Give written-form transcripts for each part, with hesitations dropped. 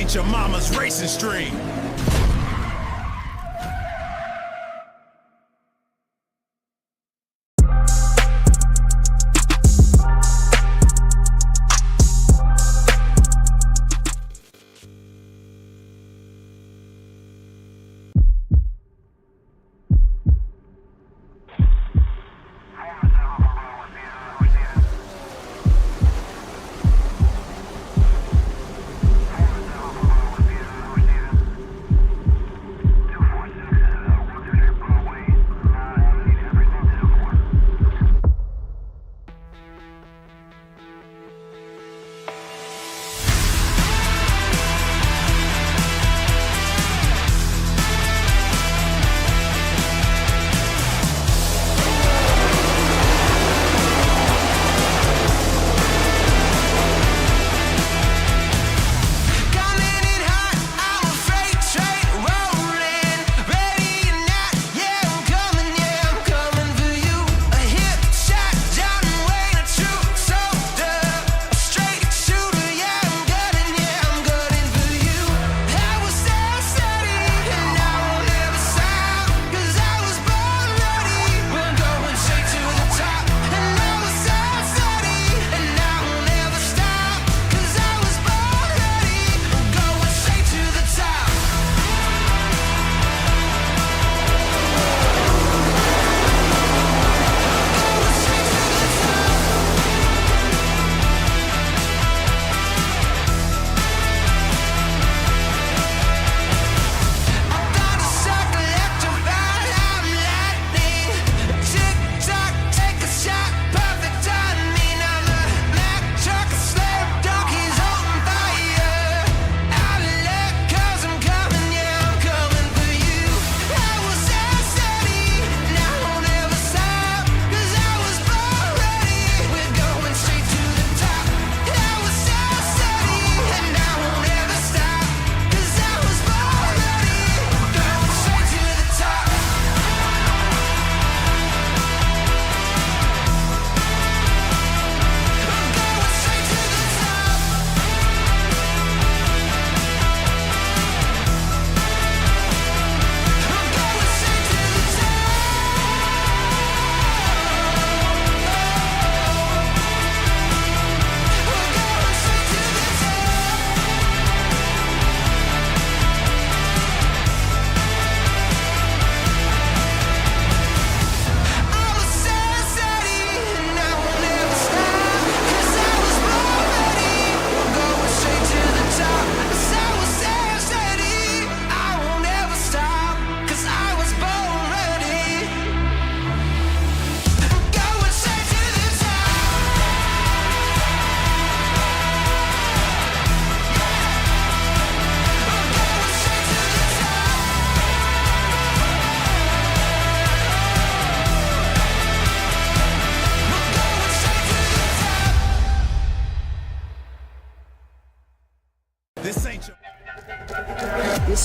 ain't your mama's racing stream.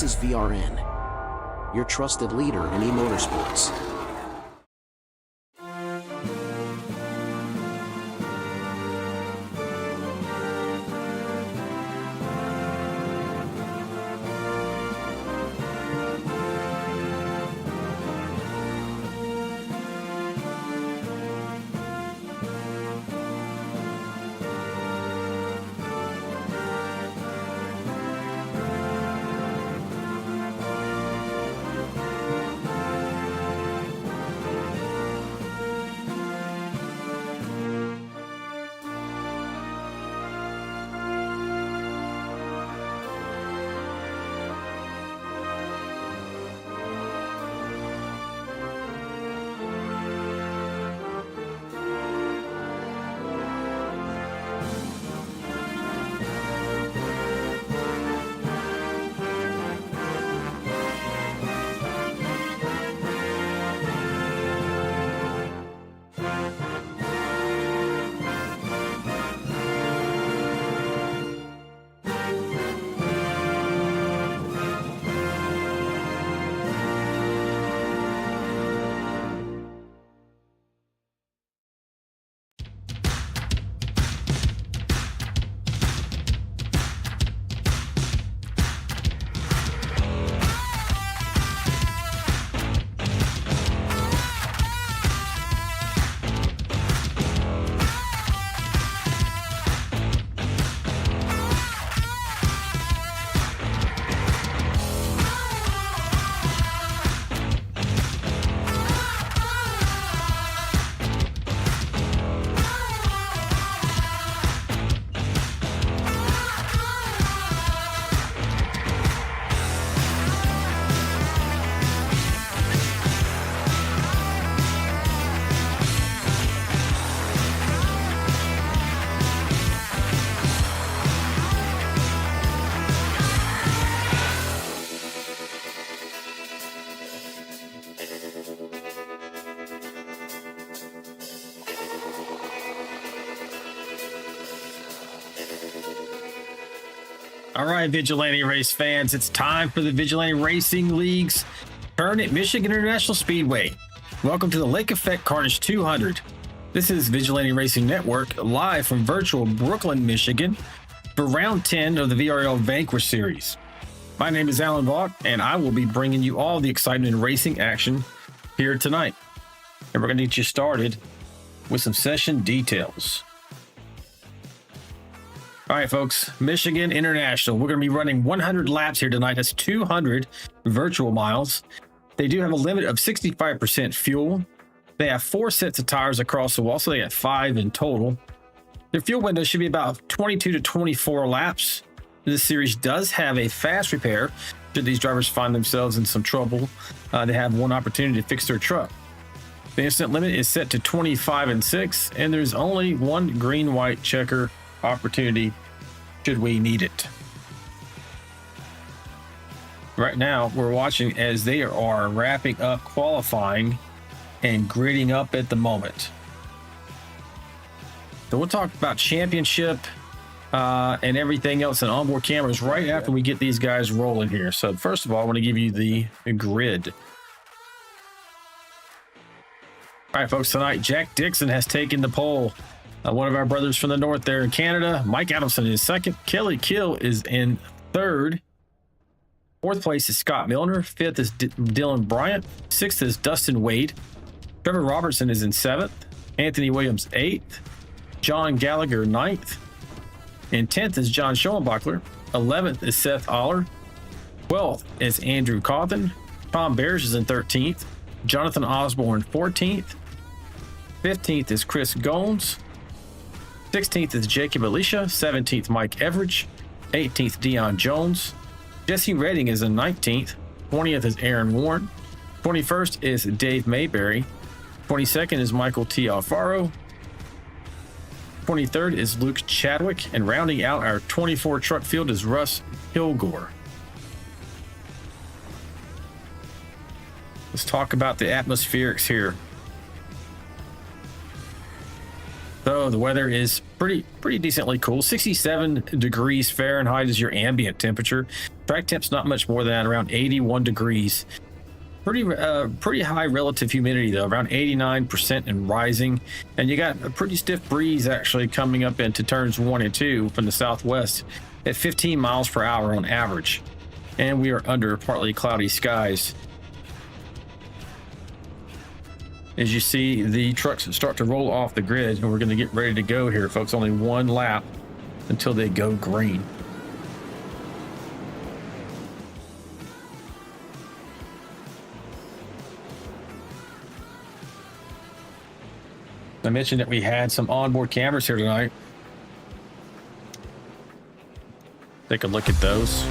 This is VRN, your trusted leader in e-motorsports. All right, Vigilante Race fans, it's time for the Vigilante Racing League's turn at Michigan International Speedway. Welcome to the Lake Effect Carnage 200. This is Vigilante Racing Network, live from virtual Brooklyn, Michigan, for round 10 of the VRL Vanquish Series. My name is Alan Vaught, and I will be bringing you all the excitement and racing action here tonight. And we're going to get you started with some session details. All right, folks, Michigan International. We're going to be running 100 laps here tonight. That's 200 virtual miles. They do have a limit of 65% fuel. They have 4 sets of tires across the wall, so they got 5 in total. Their fuel window should be about 22 to 24 laps. This series does have a fast repair. Should these drivers find themselves in some trouble, they have one opportunity to fix their truck. The instant limit is set to 25 and 6, and there's only one green-white checker opportunity should we need it. Right now, we're watching as they are wrapping up qualifying and gridding up at the moment. So we'll talk about championship and everything else and onboard cameras right after we get these guys rolling here. So first of all, I want to give you the grid. All right, folks, tonight, Jack Dixon has taken the pole. One of our brothers from the north there in Canada. Mike Adamson is second. Kelly Kill is in third. Fourth place is Scott Milner. Fifth is Dylan Bryant. Sixth is Dustin Wade. Trevor Robertson is in seventh. Anthony Williams, eighth. John Gallagher, ninth. And 10th is John Schoenbachler. 11th is Seth Aller. 12th is Andrew Cawthon. Tom Bears is in 13th. Jonathan Osborne, 14th. 15th is Chris Gomes. 16th is Jacob Alicia. 17th, Mike Everidge. 18th, Dion Jones. Jesse Redding is in 19th. 20th is Aaron Warren. 21st is Dave Mayberry. 22nd is Michael T. Alfaro. 23rd is Luke Chadwick. And rounding out our 24 truck field is Russ Kilgore. Let's talk about the atmospherics here. So the weather is pretty decently cool. 67 degrees Fahrenheit is your ambient temperature. Track temp's not much more than that, around 81 degrees. Pretty high relative humidity though, around 89% and rising. And you got a pretty stiff breeze actually coming up into turns 1 and 2 from the southwest at 15 miles per hour on average. And we are under partly cloudy skies. As you see, the trucks start to roll off the grid, and we're going to get ready to go here, folks. Only one lap until they go green. I mentioned that we had some onboard cameras here tonight. Take a look at those.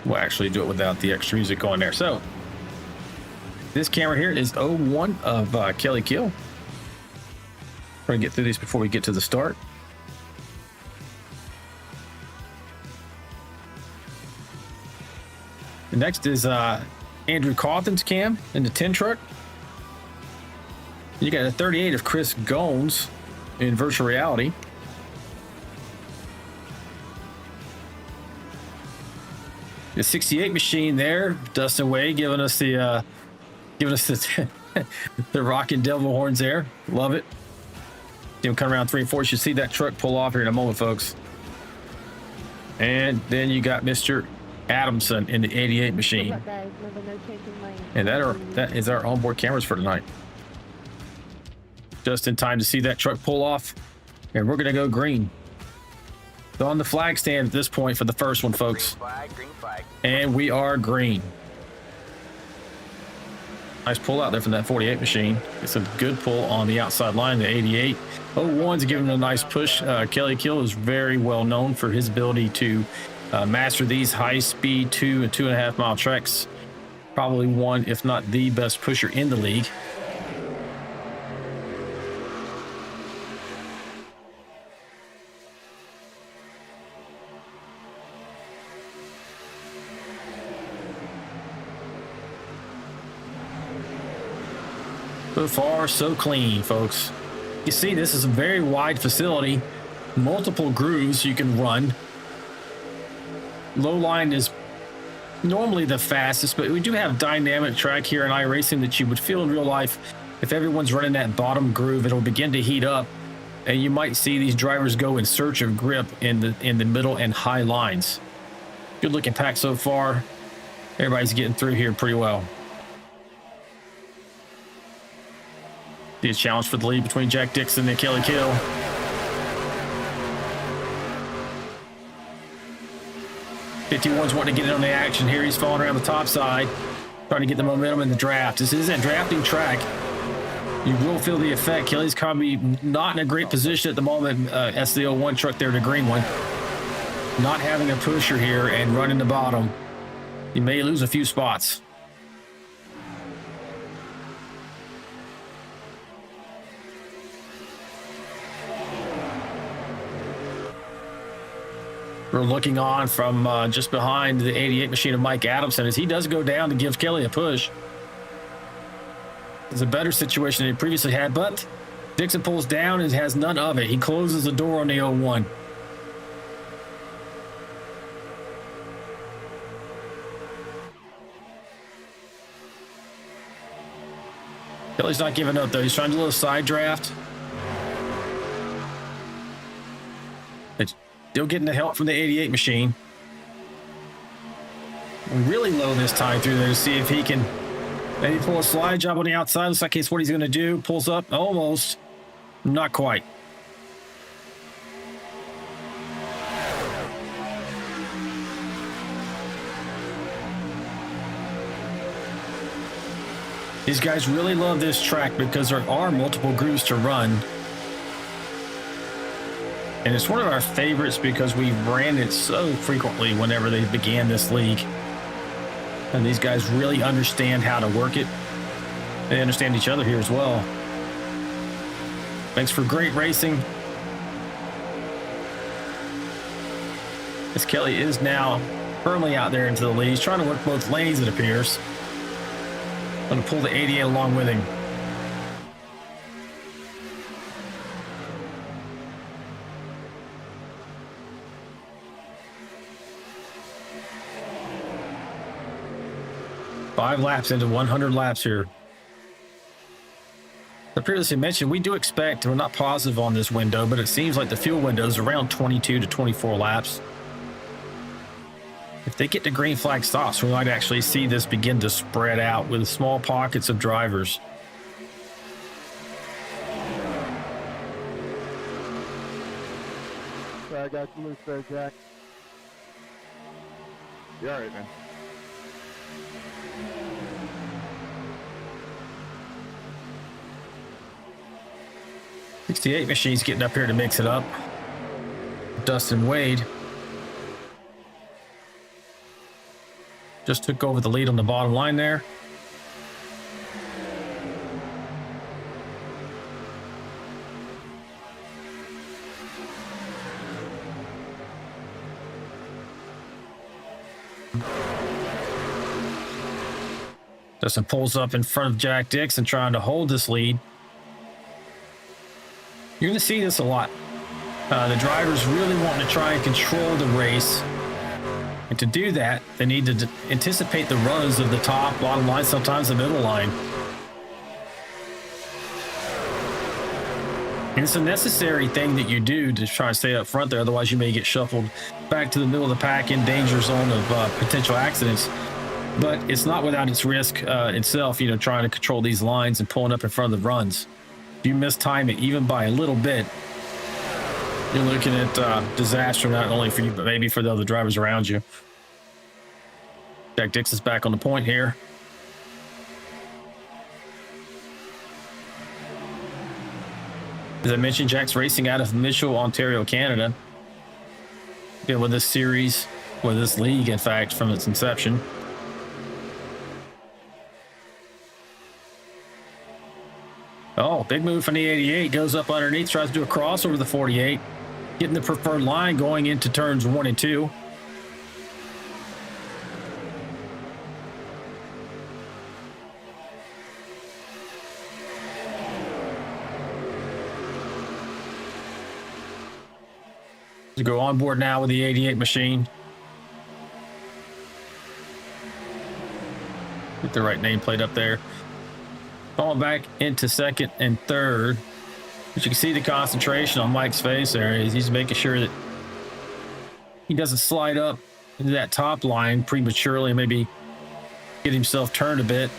We'll actually do it without the extra music going there. So this camera here is 01 of Kelly Kill. We're gonna get through these before we get to the start. The next is Andrew Cawthon's cam in the 10 truck. You got a 38 of Chris Gomes in virtual reality. The 68 machine there, Dustin Wade giving us the the rocking devil horns there. Love it. See him come around 3 and 4. You should see that truck pull off here in a moment, folks. And then you got Mr. Adamson in the 88 machine. And that is our onboard cameras for tonight. Just in time to see that truck pull off. And we're gonna go green. So on the flag stand at this point for the first one, folks. Green flag. And we are green. Nice pull out there from that 48 machine. It's a good pull on the outside line, the 88. 01's giving a nice push. Kelly Kill is very well known for his ability to master these high-speed 2 and 2.5 mile treks. Probably one, if not the best pusher in the league. So far, so clean, folks. You see, this is a very wide facility, multiple grooves you can run. Low line is normally the fastest, but we do have dynamic track here in iRacing that you would feel in real life. If everyone's running that bottom groove, it'll begin to heat up, and you might see these drivers go in search of grip in the middle and high lines. Good looking pack so far. Everybody's getting through here pretty well. See a challenge for the lead between Jack Dixon and Kelly Kill. '51's wanting to get in on the action here. He's falling around the top side, trying to get the momentum in the draft. This is a drafting track. You will feel the effect. Kelly's probably not in a great position at the moment. That's the 01 truck there, the green one. Not having a pusher here and running the bottom. You may lose a few spots. We're looking on from just behind the 88 machine of Mike Adamson as he does go down to give Kelly a push. It's a better situation than he previously had, but Dixon pulls down and has none of it. He closes the door on the 01. Kelly's not giving up, though. He's trying to do a little side draft. It's still getting the help from the 88 machine. Really low this time through there to see if he can maybe pull a slide job on the outside. Looks like it's what he's going to do. Pulls up. Almost. Not quite. These guys really love this track because there are multiple grooves to run. And it's one of our favorites because we ran it so frequently whenever they began this league. And these guys really understand how to work it. They understand each other here as well. Thanks for great racing. As Kelly is now firmly out there into the lead. He's trying to work both lanes, it appears. Going to pull the 88 along with him. Five laps into 100 laps here. I previously mentioned we do expect, we're not positive on this window, but it seems like the fuel window is around 22 to 24 laps. If they get to green flag stops, we might actually see this begin to spread out with small pockets of drivers. Sorry, I got you loose there, Jack. You all right, man? '68 machine's getting up here to mix it up. Dustin Wade just took over the lead on the bottom line there. Dustin pulls up in front of Jack Dixon trying to hold this lead. You're going to see this a lot. The drivers really want to try and control the race. And to do that, they need to anticipate the runs of the top, bottom line, sometimes the middle line. And it's a necessary thing that you do to try and stay up front there. Otherwise, you may get shuffled back to the middle of the pack in danger zone of potential accidents. But it's not without its risk itself, you know, trying to control these lines and pulling up in front of the runs. If you mistime it even by a little bit, you're looking at disaster, not only for you, but maybe for the other drivers around you. Jack Dixon's back on the point here. As I mentioned, Jack's racing out of Mitchell, Ontario, Canada. Been with this series, with this league, in fact, from its inception. Oh, big move from the 88. Goes up underneath, tries to do a cross over the 48. Getting the preferred line going into turns 1 and 2. To go on board now with the 88 machine. Get the right nameplate up there. Falling back into second and third. But you can see the concentration on Mike's face there. He's making sure that he doesn't slide up into that top line prematurely and maybe get himself turned a bit.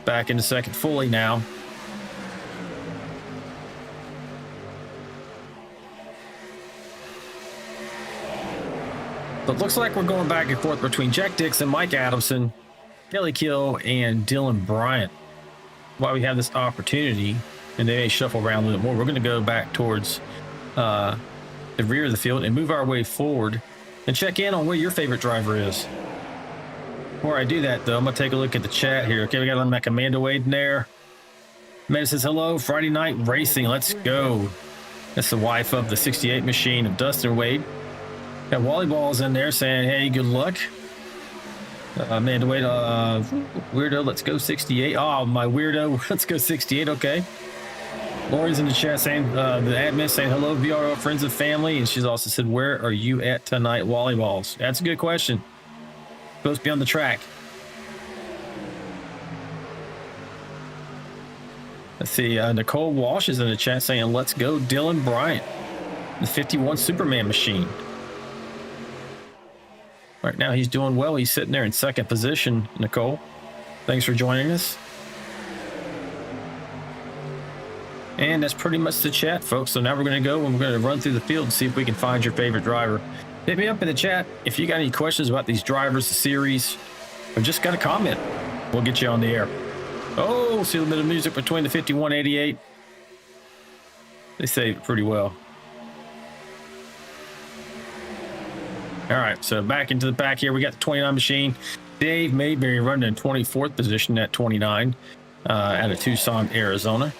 Back into second fully now. So it looks like we're going back and forth between Jack Dixon, Mike Adamson, Kelly Kill, and Dylan Bryant. While we have this opportunity, and they may shuffle around a little more, we're going to go back towards the rear of the field and move our way forward and check in on where your favorite driver is. Before I do that, though, I'm going to take a look at the chat here. Okay, we got like Amanda Wade in there. Amanda says, hello, Friday night racing. Let's go. That's the wife of the 68 machine of Dustin Wade. Got Wally Balls in there saying, hey, good luck. Amanda Wade, weirdo, let's go 68. Oh, my weirdo, let's go 68. Okay. Lori's in the chat saying, the admin saying, hello, VRL friends and family. And she's also said, where are you at tonight, Wally Balls? That's a good question. Supposed to be on the track. Let's see. Nicole Walsh is in the chat saying, let's go, Dylan Bryant, the 51 Superman machine. Right now, he's doing well. He's sitting there in second position, Nicole. Thanks for joining us. And that's pretty much the chat, folks. So now we're going to go and we're going to run through the field and see if we can find your favorite driver. Hit me up in the chat if you got any questions about these drivers, the series, or just got a comment. We'll get you on the air. Oh, see a little bit of music between the 5188. They saved it pretty well. All right, so back into the pack here. We got the 29 machine. Dave Mayberry running in 24th position at 29 out of Tucson, Arizona.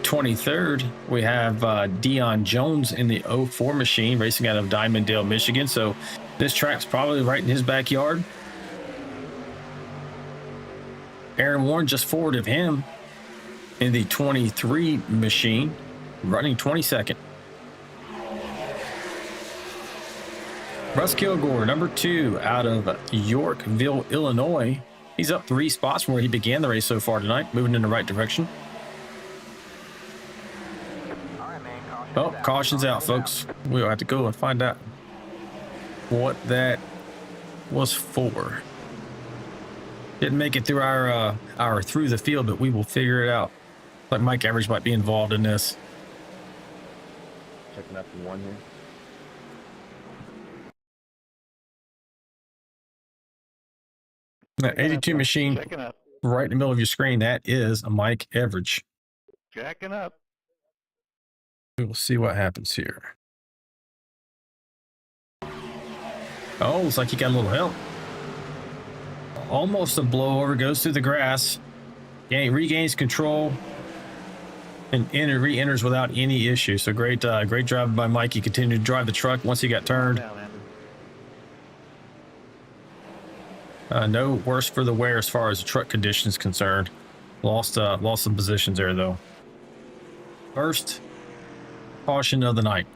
23rd, we have Dion Jones in the 04 machine racing out of Diamonddale, Michigan. So this track's probably right in his backyard. Aaron Warren just forward of him in the 23 machine, running 22nd. Russ Kilgore, number 2, out of Yorkville, Illinois. He's up 3 spots from where he began the race so far tonight, moving in the right direction. Oh, caution's out, folks. We'll have to go and find out what that was for. Didn't make it through our through the field, but we will figure it out. Like Mike Average might be involved in this. Checking up in one here. That 82 machine right in the middle of your screen, that is a Mike Average. Jacking up. We will see what happens here. Oh, looks like he got a little help. Almost a blowover, goes through the grass. Regains control and re-enters without any issue. So great drive by Mike. He continued to drive the truck once he got turned. No worse for the wear as far as the truck condition is concerned. Lost some positions there though. First caution of the night.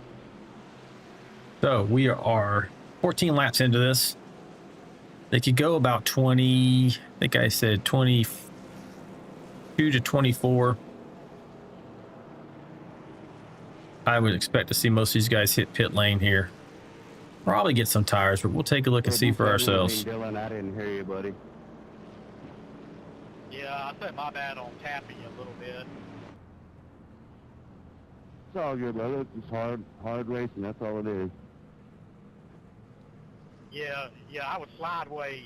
So we are 14 laps into this. They could go about 20, I think I said 22 to 24. I would expect to see most of these guys hit pit lane here. Probably get some tires, but we'll take a look and see for ourselves. Dylan, I didn't hear you, buddy. Yeah, I put my bad on tapping you a little bit. It's all good, brother. It's just hard racing. That's all it is. Yeah, I was sideways.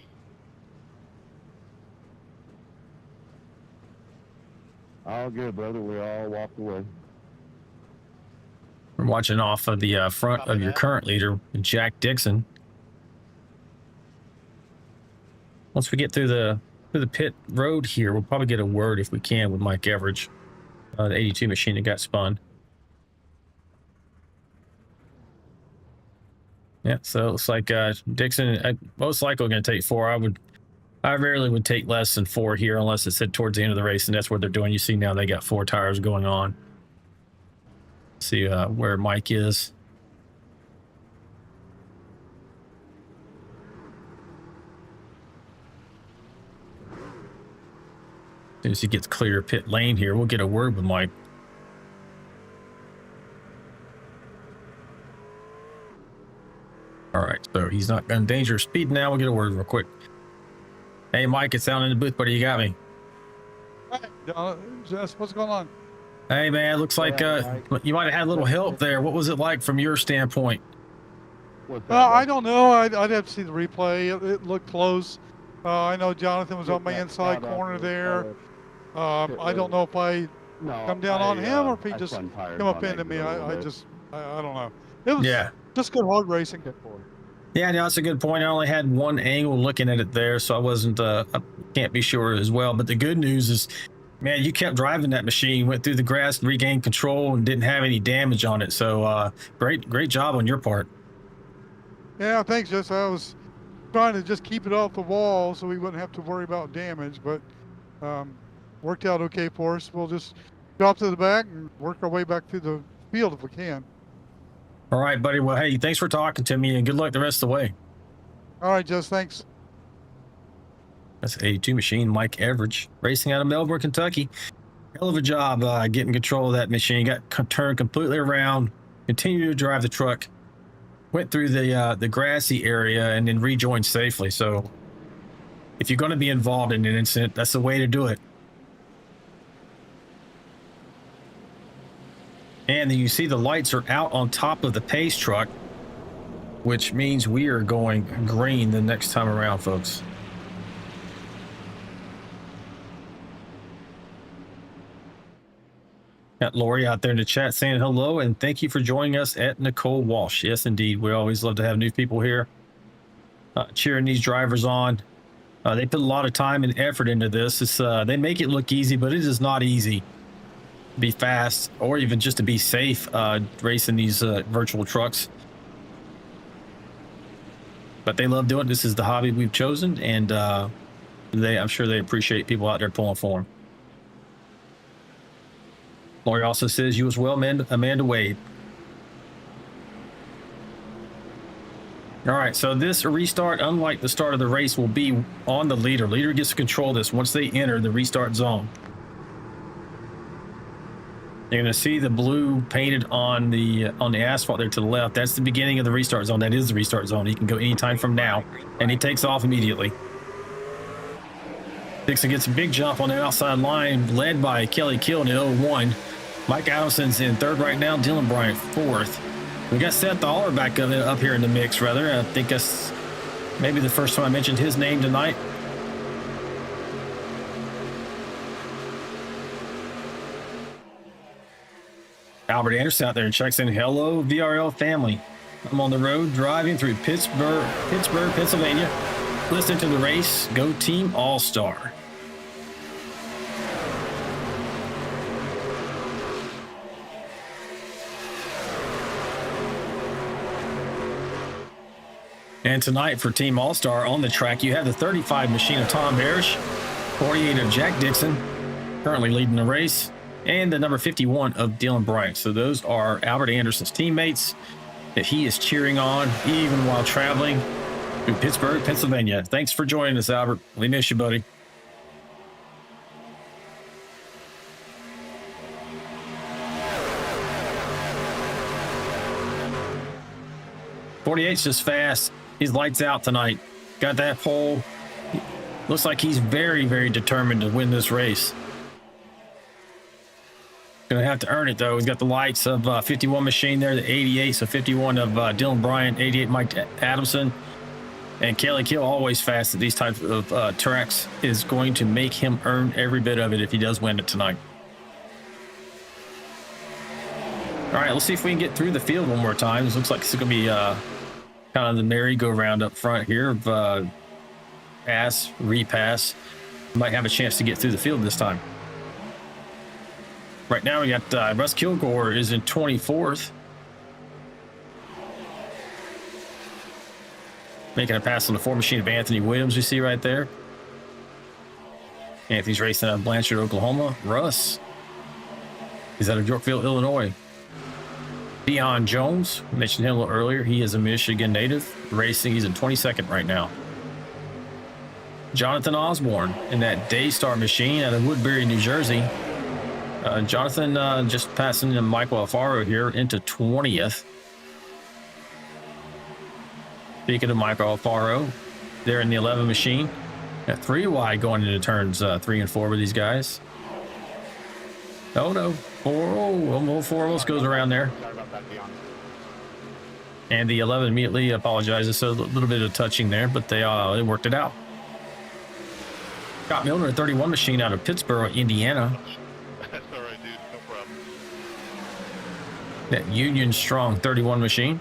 All good, brother. We all walked away. We're watching off of the front of your current leader, Jack Dixon. Once we get through the pit road here, we'll probably get a word if we can with Mike Average, the 82 machine that got spun. Yeah, so it looks like Dixon most likely going to take 4. I would I rarely would take less than 4 here unless it's at towards the end of the race, and that's what they're doing. You see now they got 4 tires going on. See where Mike is. As soon as he gets clear pit lane here, we'll get a word with Mike. All right, so he's not in danger of speed now. We'll get a word real quick. Hey, Mike, it's down in the booth, buddy. You got me. Hey, Jess, what's going on? Hey, man, looks like you might have had a little help there. What was it like from your standpoint? I don't know. I'd have to see the replay. It looked close. I know Jonathan was on my inside corner there. I don't know if I come down on him or if he just come up into me. I don't know. It was just good hard racing. Yeah, no, that's a good point. I only had one angle looking at it there, so I wasn't, I can't be sure as well. But the good news is, man, you kept driving that machine, went through the grass, regained control, and didn't have any damage on it. So great job on your part. Yeah, thanks, Jess. I was trying to just keep it off the wall so we wouldn't have to worry about damage, but worked out okay for us. We'll just drop to the back and work our way back through the field if we can. All right, buddy. Well, hey, thanks for talking to me, and good luck the rest of the way. All right, Jess, thanks. That's 82 machine, Mike Everidge, racing out of Melbourne, Kentucky. Hell of a job getting control of that machine. Got turned completely around, continued to drive the truck, went through the grassy area, and then rejoined safely. So if you're going to be involved in an incident, that's the way to do it. And then you see the lights are out on top of the pace truck, which means we are going green the next time around, folks. Got Lori out there in the chat saying hello and thank you for joining us at Nicole Walsh. Yes, indeed. We always love to have new people here cheering these drivers on. They put a lot of time and effort into this. They make it look easy, but it is not easy. Be fast or even just to be safe racing these virtual trucks, but they love doing it. This is the hobby we've chosen, and I'm sure they appreciate people out there pulling for them. Lori also says you as well, Amanda Wade. All right, so this restart, unlike the start of the race, will be on the leader. Leader gets to control this once they enter the restart zone. You're going to see the blue painted on the asphalt there to the left. That's the beginning of the restart zone. That is the restart zone. He can go anytime from now, and he takes off immediately. Dixon gets a big jump on the outside line, led by Kelly Kill in the 01. Mike Adamson's in third right now. Dylan Bryant fourth. We got Seth Aller back up here in the mix, rather. I think that's maybe the first time I mentioned his name tonight. Albert Anderson out there checks in. Hello, VRL family. I'm on the road driving through Pittsburgh, Pennsylvania. Listening to the race. Go Team All-Star. And tonight for Team All-Star on the track, you have the 35 machine of Tom Barish, 48 of Jack Dixon, currently leading the race, and the number 51 of Dylan Bryant. So those are Albert Anderson's teammates that he is cheering on even while traveling through Pittsburgh, Pennsylvania. Thanks for joining us, Albert. We miss you, buddy. .48's just fast. He's lights out tonight. Got that pole. Looks like he's very, very determined to win this race. Gonna have to earn it though. He's got the lights of 51 machine there, the 88, so 51 of Dylan Bryant, 88 Mike Adamson, and Kelly Kill, always fast at these types of tracks, is going to make him earn every bit of it if he does win it tonight. All right, let's see if we can get through the field one more time. This looks like it's gonna be kind of the merry-go-round up front here of pass, repass. Might have a chance to get through the field this time. Right now we got Russ Kilgore is in 24th. Making a pass on the 4 machine of Anthony Williams, you see right there. Anthony's racing out of Blanchard, Oklahoma. Russ is out of Yorkville, Illinois. Deion Jones, mentioned him a little earlier. He is a Michigan native, racing. He's in 22nd right now. Jonathan Osborne in that Daystar machine out of Woodbury, New Jersey. Jonathan just passing Michael Alfaro here into 20th. Speaking of Michael Alfaro, they're in the 11 machine. Got 3 wide going into turns 3 and 4 with these guys. Oh no, 4 almost goes around there. And the 11 immediately apologizes, so a little bit of touching there, but they worked it out. Scott Milner, 31 machine out of Pittsburgh, Indiana. That's all right, dude. No problem. That Union Strong 31 machine.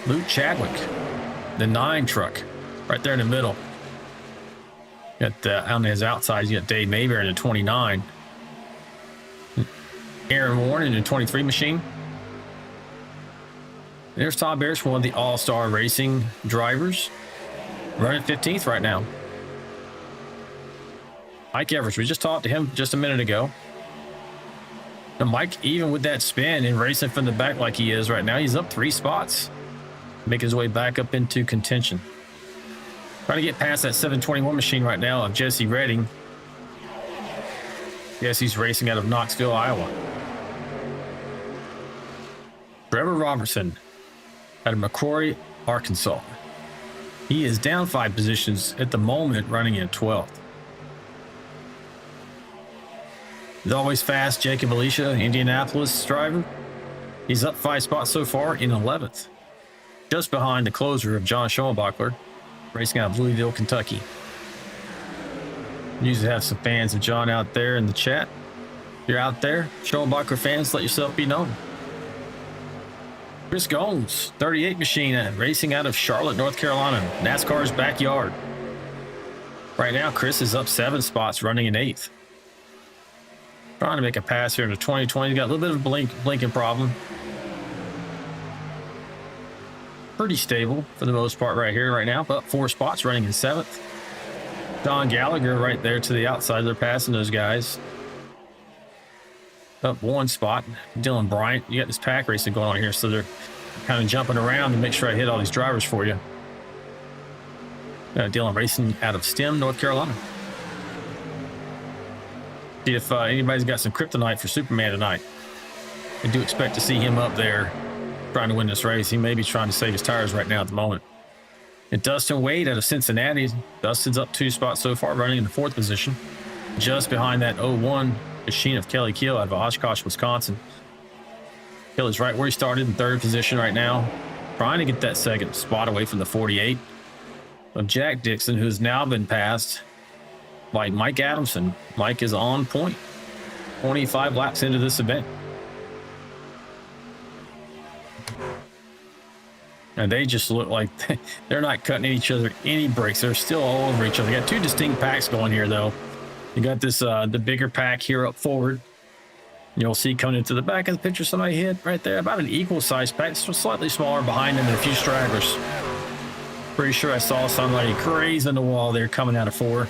Luke Chadwick, the 9 truck, right there in the middle. Got on his outside, you got Dave Mayberry in the 29. Aaron Warren in the 23 machine. There's Todd Bears, one of the All-Star Racing drivers. Running 15th right now. Mike Evers, we just talked to him just a minute ago. Now Mike, even with that spin and racing from the back like he is right now, he's up 3 spots. Making his way back up into contention. Trying to get past that 721 machine right now of Jesse Redding. Yes, he's racing out of Knoxville, Iowa. Trevor Robertson out of McCrory, Arkansas. He is down 5 positions at the moment, running in 12th. He's always fast, Jacob Alicia, Indianapolis driver. He's up 5 spots so far in 11th. Just behind the closer of John Schoenbachler, racing out of Louisville, Kentucky. Usually have some fans of John out there in the chat. If you're out there, Schoenbachler fans, let yourself be known. Chris Gomes, 38 machine, racing out of Charlotte, North Carolina, NASCAR's backyard. Right now, Chris is up 7 spots, running in 8th. Trying to make a pass here into 2020. Got a little bit of a blinking problem. Pretty stable for the most part right here, right now. Up 4 spots, running in 7th. Don Gallagher right there to the outside. They're passing those guys. Up 1 spot. Dylan Bryant, you got this pack racing going on here, so they're kind of jumping around to make sure I hit all these drivers for you. Dylan racing out of Stem, North Carolina. See if anybody's got some kryptonite for Superman tonight. I do expect to see him up there trying to win this race. He may be trying to save his tires right now at the moment. And Dustin Wade out of Cincinnati. Dustin's up 2 spots so far, running in the 4th position. Just behind that 01 machine of Kelly Keel out of Oshkosh, Wisconsin. Kelly's right where he started in 3rd position right now. Trying to get that 2nd spot away from the 48 of Jack Dixon, who's now been passed by Mike Adamson. Mike is on point. 25 laps into this event. And they just look like they're not cutting each other any breaks. They're still all over each other. They got 2 distinct packs going here, though. You got this, the bigger pack here up forward. You'll see coming into the back of the picture, somebody hit right there. About an equal size pack, slightly smaller behind them and a few stragglers. Pretty sure I saw somebody grazing the wall there coming out of 4.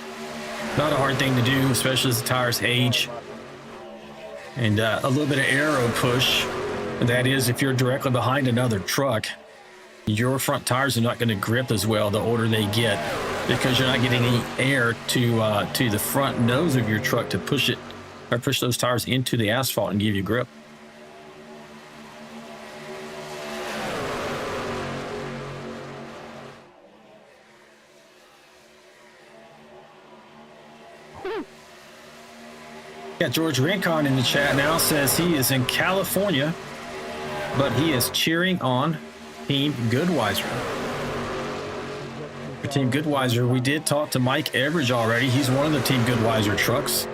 Not a hard thing to do, especially as the tires age. And a little bit of aero push. That is, if you're directly behind another truck, your front tires are not going to grip as well the older they get, because you're not getting any air to the front nose of your truck to push it or push those tires into the asphalt and give you grip. Got George Rincon in the chat now, says he is in California, but he is cheering on Team Goodweiser. For Team Goodweiser, we did talk to Mike Everidge already. He's one of the Team Goodweiser trucks.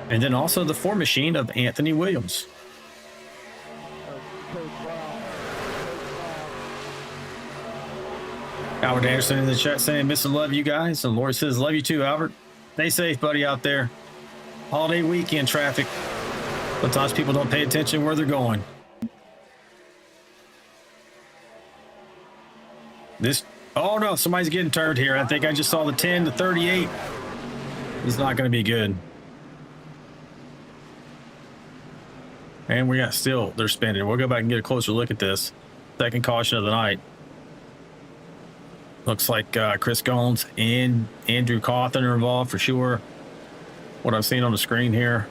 And then also the 4 machine of Anthony Williams. Albert Anderson in the chat saying, miss and love you guys. And Lori says, love you too, Albert. Stay safe, buddy, out there. Holiday weekend traffic. Sometimes people don't pay attention where they're going. This Oh no, somebody's getting turned here. I think I just saw the 10 to 38. He's not going to be good. And we got still, they're spinning. We'll go back and get a closer look at this. Second caution of the night. Looks like Chris Goins and Andrew Cawthon are involved for sure. What I've seen on the screen here.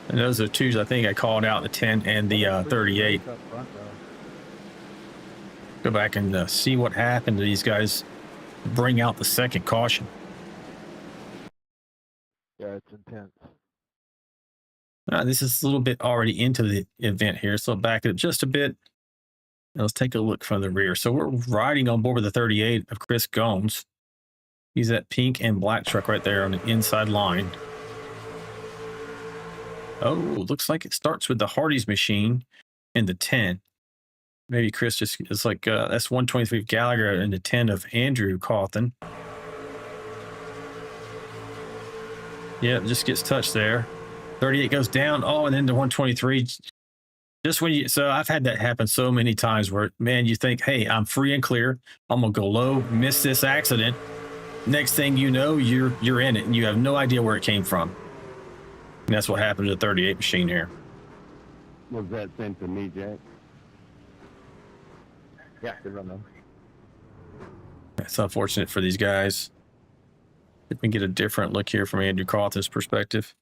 And those are twos I think I called out, the 10 and the 38. Go back and see what happened to these guys bring out the second caution. Yeah, it's intense. This is a little bit already into the event here, so back it up just a bit. Now let's take a look from the rear. So we're riding on board with the 38 of Chris Goins. He's that pink and black truck right there on the inside line. Oh, looks like it starts with the Hardy's machine and the 10. Maybe Chris just, it's like that's 123 of Gallagher and the 10 of Andrew Cawthon. Yeah, it just gets touched there. 38 goes down. Oh, and then the 123. Just when you, so I've had that happen so many times where, man, you think, hey, I'm free and clear. I'm going to go low, miss this accident. Next thing you know, you're in it and you have no idea where it came from. And that's what happened to the 38 machine here. Was that sent to me, Jack? Yeah, good run though. It's unfortunate for these guys. If we can get a different look here from Andrew Cawthon's perspective.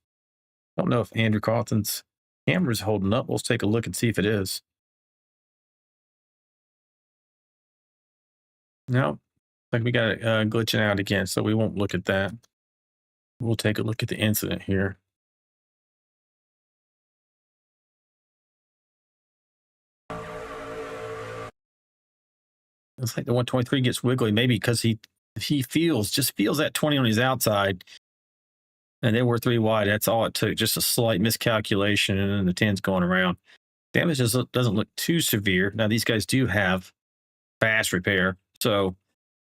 I don't know if Andrew Cawthon's camera's holding up. Let's take a look and see if it is. No, like we got it glitching out again, so we won't look at that. We'll take a look at the incident here. It's like the 123 gets wiggly, maybe because he just feels that 20 on his outside. And they were 3 wide. That's all it took. Just a slight miscalculation, and then the 10's going around. Damage doesn't look too severe. Now, these guys do have fast repair. So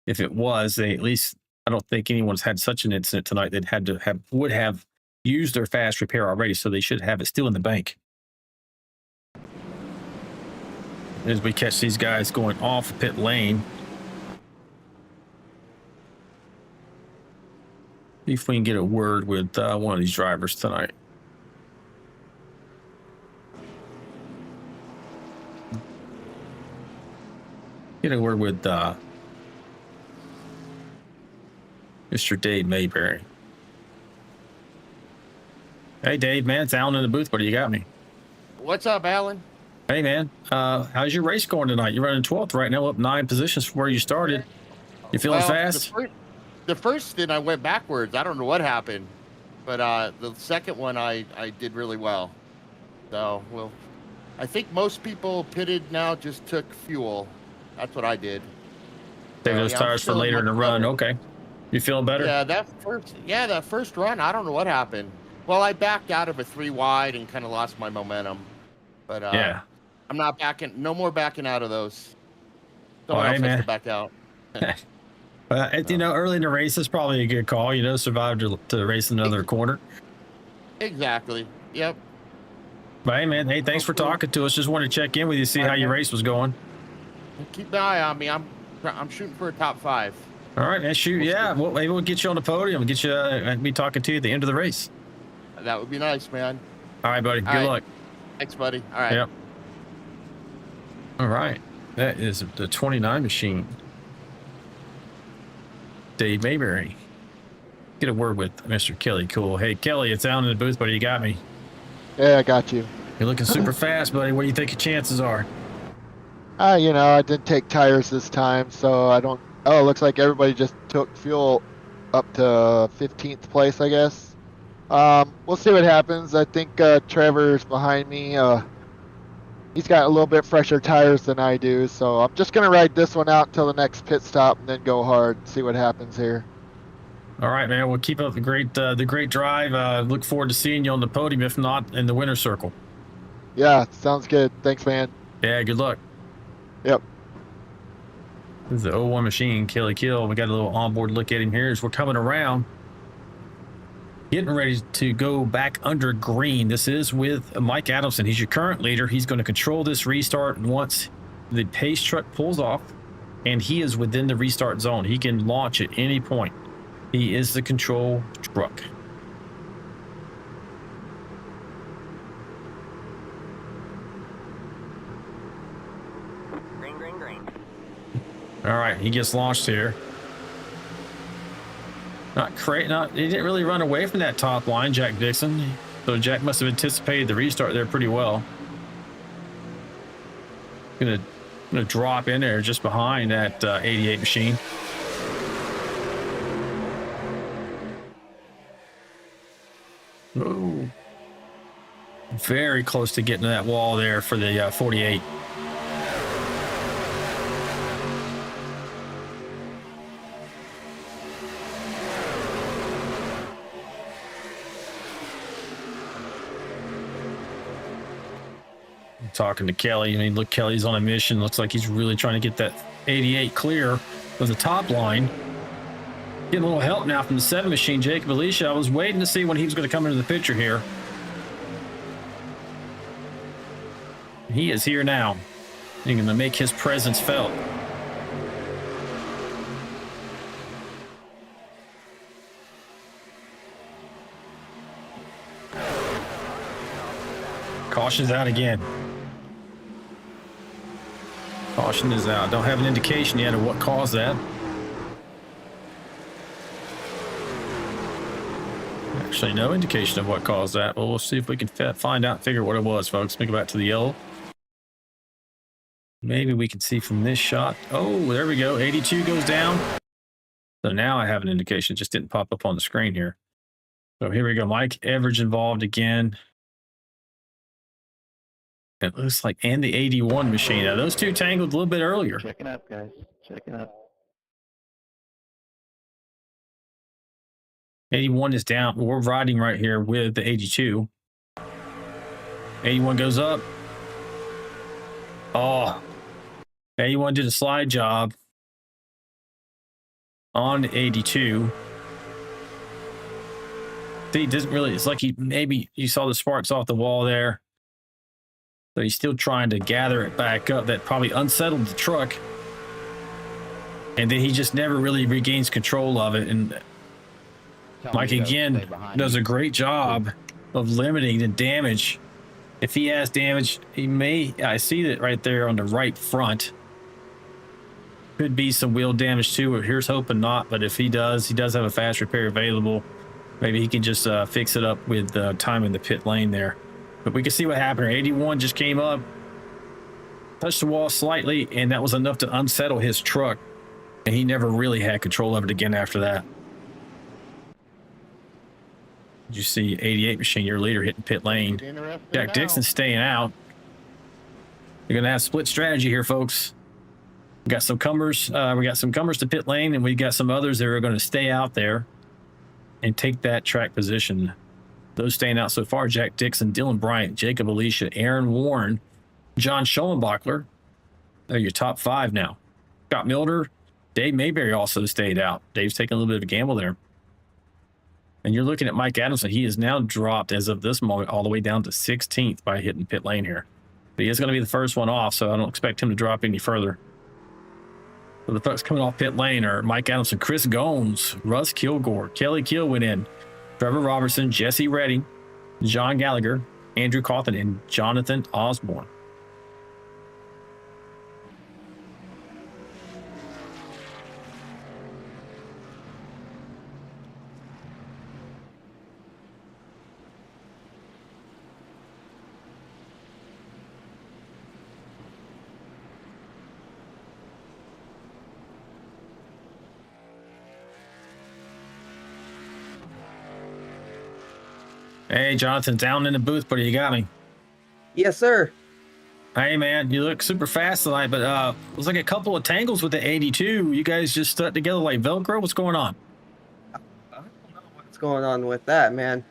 if it was, they at least, I don't think anyone's had such an incident tonight that would have used their fast repair already. So they should have it still in the bank. As we catch these guys going off pit lane. See if we can get a word with one of these drivers tonight. Get a word with Mr. Dave Mayberry. Hey, Dave, man, it's Alan in the booth, buddy. You got me. What's up, Alan? Hey, man. How's your race going tonight? You're running 12th right now, up 9 positions from where you started. You feeling fast? The first stint I went backwards. I don't know what happened, but the second one I did really well. So, well, I think most people pitted now just took fuel. That's what I did. Save those tires for later in the run. Okay. You feeling better? Yeah, that first run, I don't know what happened. Well, I backed out of a 3 wide and kind of lost my momentum. But yeah, I'm not backing. No more backing out of those. Someone else has man. to back out. You know, early in the race is probably a good call. You know, survive to race another corner. Exactly. Yep. But hey, man. Hey, thanks for talking to us. Just wanted to check in with you, see how your race was going. Keep an eye on me. I'm shooting for a top 5. All right, man. Shoot. Yeah. Well, maybe we'll get you on the podium and get you be talking to you at the end of the race. That would be nice, man. All right, buddy. Good luck. Thanks, buddy. All right. Yep. All right. That is the 29 machine. Dave Mayberry. Get a word with Mr. Kelly Cool. Hey, Kelly, it's out in the booth, buddy. You got me. Yeah, I got you. You're looking super fast, buddy. What do you think your chances are? You know, I didn't take tires this time, so I don't. Oh, it looks like everybody just took fuel up to 15th place, I guess. We'll see what happens. I think Trevor's behind me. He's got a little bit fresher tires than I do, so I'm just gonna ride this one out until the next pit stop and then go hard. See what happens here. All right, man. We'll keep up the great drive. Look forward to seeing you on the podium, if not in the winner's circle. Yeah, sounds good. Thanks, man. Yeah, good luck. Yep. This is the 01 machine, Kelly Kill. We got a little onboard look at him here as we're coming around. Getting ready to go back under green. This is with Mike Adamson. He's your current leader. He's going to control this restart. And once the pace truck pulls off, and he is within the restart zone. He can launch at any point. He is the control truck. Green, green, green. All right, he gets launched here. He didn't really run away from that top line, Jack Dixon. So Jack must have anticipated the restart there pretty well. Gonna drop in there just behind that 88 machine. Ooh. Very close to getting to that wall there for the 48. Talking to Kelly. I mean, look, Kelly's on a mission. Looks like he's really trying to get that 88 clear of the top line. Getting a little help now from the 7 machine, Jacob Alicia. I was waiting to see when he was going to come into the picture here. He is here now. He's going to make his presence felt. Caution's out again. Caution is out. Don't have an indication yet of what caused that. Actually, no indication of what caused that. Well, we'll see if we can find out, figure what it was, folks. Let me go back to the yellow. Maybe we can see from this shot. Oh, there we go. 82 goes down. So now I have an indication. It just didn't pop up on the screen here. So here we go. Mike Everidge involved again. It looks like, and the 81 machine. Now, those two tangled a little bit earlier. Checking up, guys. Checking up. 81 is down. We're riding right here with the 82. 81 goes up. Oh, 81 did a slide job on 82. See, it doesn't really, it's like maybe you saw the sparks off the wall there. So he's still trying to gather it back up. That probably unsettled the truck. And then he just never really regains control of it. And Mike again does a great job of limiting the damage. If he has damage, he may, I see that right there on the right front. Could be some wheel damage too. Here's hoping not, but if he does have a fast repair available. Maybe he can just fix it up with time in the pit lane there. But we can see what happened. 81 just came up, touched the wall slightly, and that was enough to unsettle his truck. And he never really had control of it again after that. Did you see 88 machine, your leader, hitting pit lane? Jack Dixon staying out. You're going to have split strategy here, folks. We got some comers. We got some comers to pit lane, and we got some others that are going to stay out there and take that track position. Those staying out so far: Jack Dixon, Dylan Bryant, Jacob Alicia, Aaron Warren, John Schoenbachler. They're your top 5 now. Scott Milder, Dave Mayberry also stayed out. Dave's taking a little bit of a gamble there. And you're looking at Mike Adamson. He is now dropped as of this moment all the way down to 16th by hitting pit lane here. But he is going to be the first one off, so I don't expect him to drop any further. So the folks coming off pit lane are Mike Adamson, Chris Gomes, Russ Kilgore, Kelly Keel went in, Trevor Robertson, Jesse Reddy, John Gallagher, Andrew Cawthon, and Jonathan Osborne. Hey, Jonathan, down in the booth, buddy. You got me. Yes, sir. Hey, man, you look super fast tonight, but it was like a couple of tangles with the 82. You guys just stuck together like Velcro? What's going on? I don't know what's going on with that, man.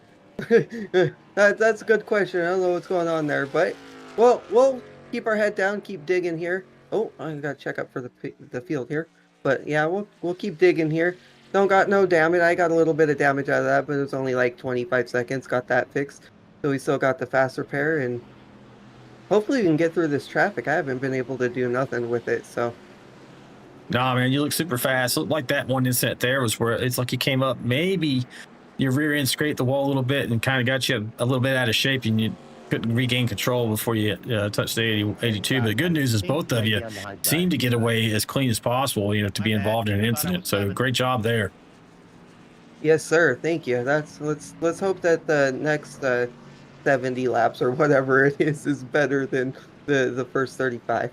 That's a good question. I don't know what's going on there, but we'll keep our head down, keep digging here. Oh, I gotta check up for the field here. But yeah, we'll keep digging here. Don't got no damage. I got a little bit of damage out of that, but it was only like 25 seconds. Got that fixed. So we still got the fast repair, and hopefully we can get through this traffic. I haven't been able to do nothing with it, so. No, man, you look super fast. Looked like that one inset there was where it's like you came up, maybe your rear end scraped the wall a little bit and kind of got you a little bit out of shape, and you couldn't regain control before you touched the 82. But the good news is both of you seem to get away as clean as possible, to be involved in an incident. So great job there. Yes, sir. Thank you. Let's hope that the next 70 laps or whatever it is better than the first 35.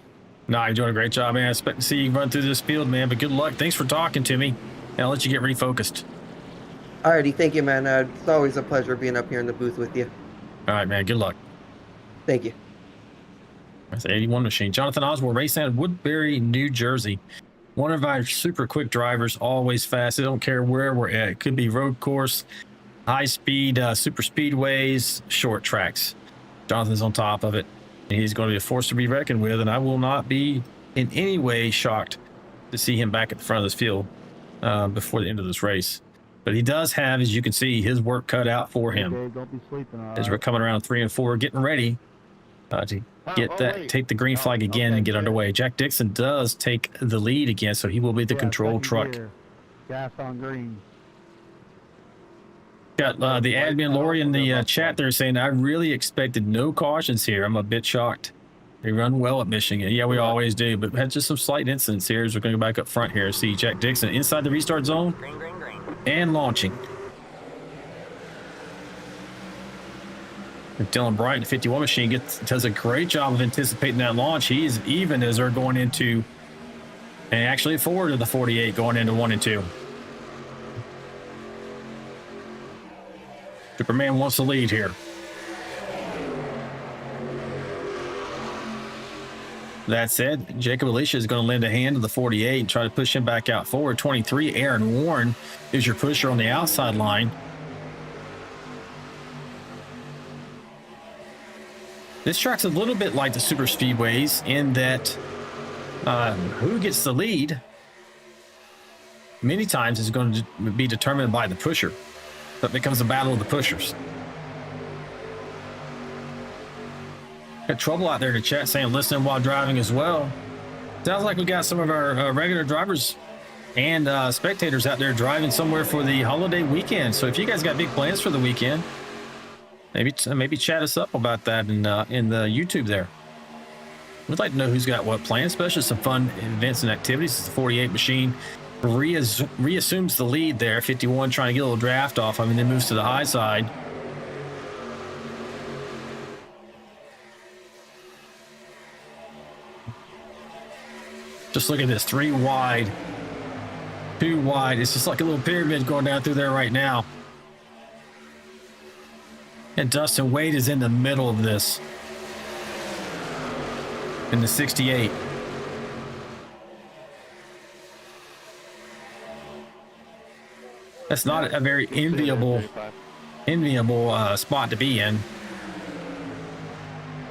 No, you're doing a great job, man. I expect to see you run through this field, man. But good luck. Thanks for talking to me. And I'll let you get refocused. Alrighty, thank you, man. It's always a pleasure being up here in the booth with you. All right, man. Good luck. Thank you. That's the 81 machine. Jonathan Oswald, racing out of Woodbury, New Jersey. One of our super quick drivers, always fast. They don't care where we're at. It could be road course, high speed, super speedways, short tracks. Jonathan's on top of it. And he's going to be a force to be reckoned with, and I will not be in any way shocked to see him back at the front of this field before the end of this race. But he does have, as you can see, his work cut out for him. Don't be sleeping, all As we're right? coming around 3 and 4, getting ready to get that, take the green flag again and get underway. Jack Dixon does take the lead again, so he will be the control truck. Gear. Gas on green. Got the admin Lori in the chat there saying, I really expected no cautions here. I'm a bit shocked. They run well at Michigan. Yeah, we always do, but had just some slight incidents here as we're going to go back up front here. See Jack Dixon inside the restart zone and launching. And Dylan Bryant, the 51 machine, does a great job of anticipating that launch. He's even as they're going into, and actually forward to the 48 going into 1 and 2. Superman wants the lead here. That said, Jacob Alicia is going to lend a hand to the 48 and try to push him back out forward. 23, Aaron Warren is your pusher on the outside line. This track's a little bit like the super speedways in that who gets the lead many times is going to be determined by the pusher. So it becomes a battle of the pushers. Got trouble out there in the chat saying listening while driving as well. Sounds like we got some of our regular drivers and spectators out there driving somewhere for the holiday weekend. So if you guys got big plans for the weekend, maybe chat us up about that in the YouTube there. We'd like to know who's got what plans, especially some fun events and activities. It's the 48 machine reassumes the lead there. 51 trying to get a little draft off. I mean, then moves to the high side. Just look at this, 3 wide, 2 wide. It's just like a little pyramid going down through there right now. And Dustin Wade is in the middle of this. In the 68. That's not a very enviable spot to be in.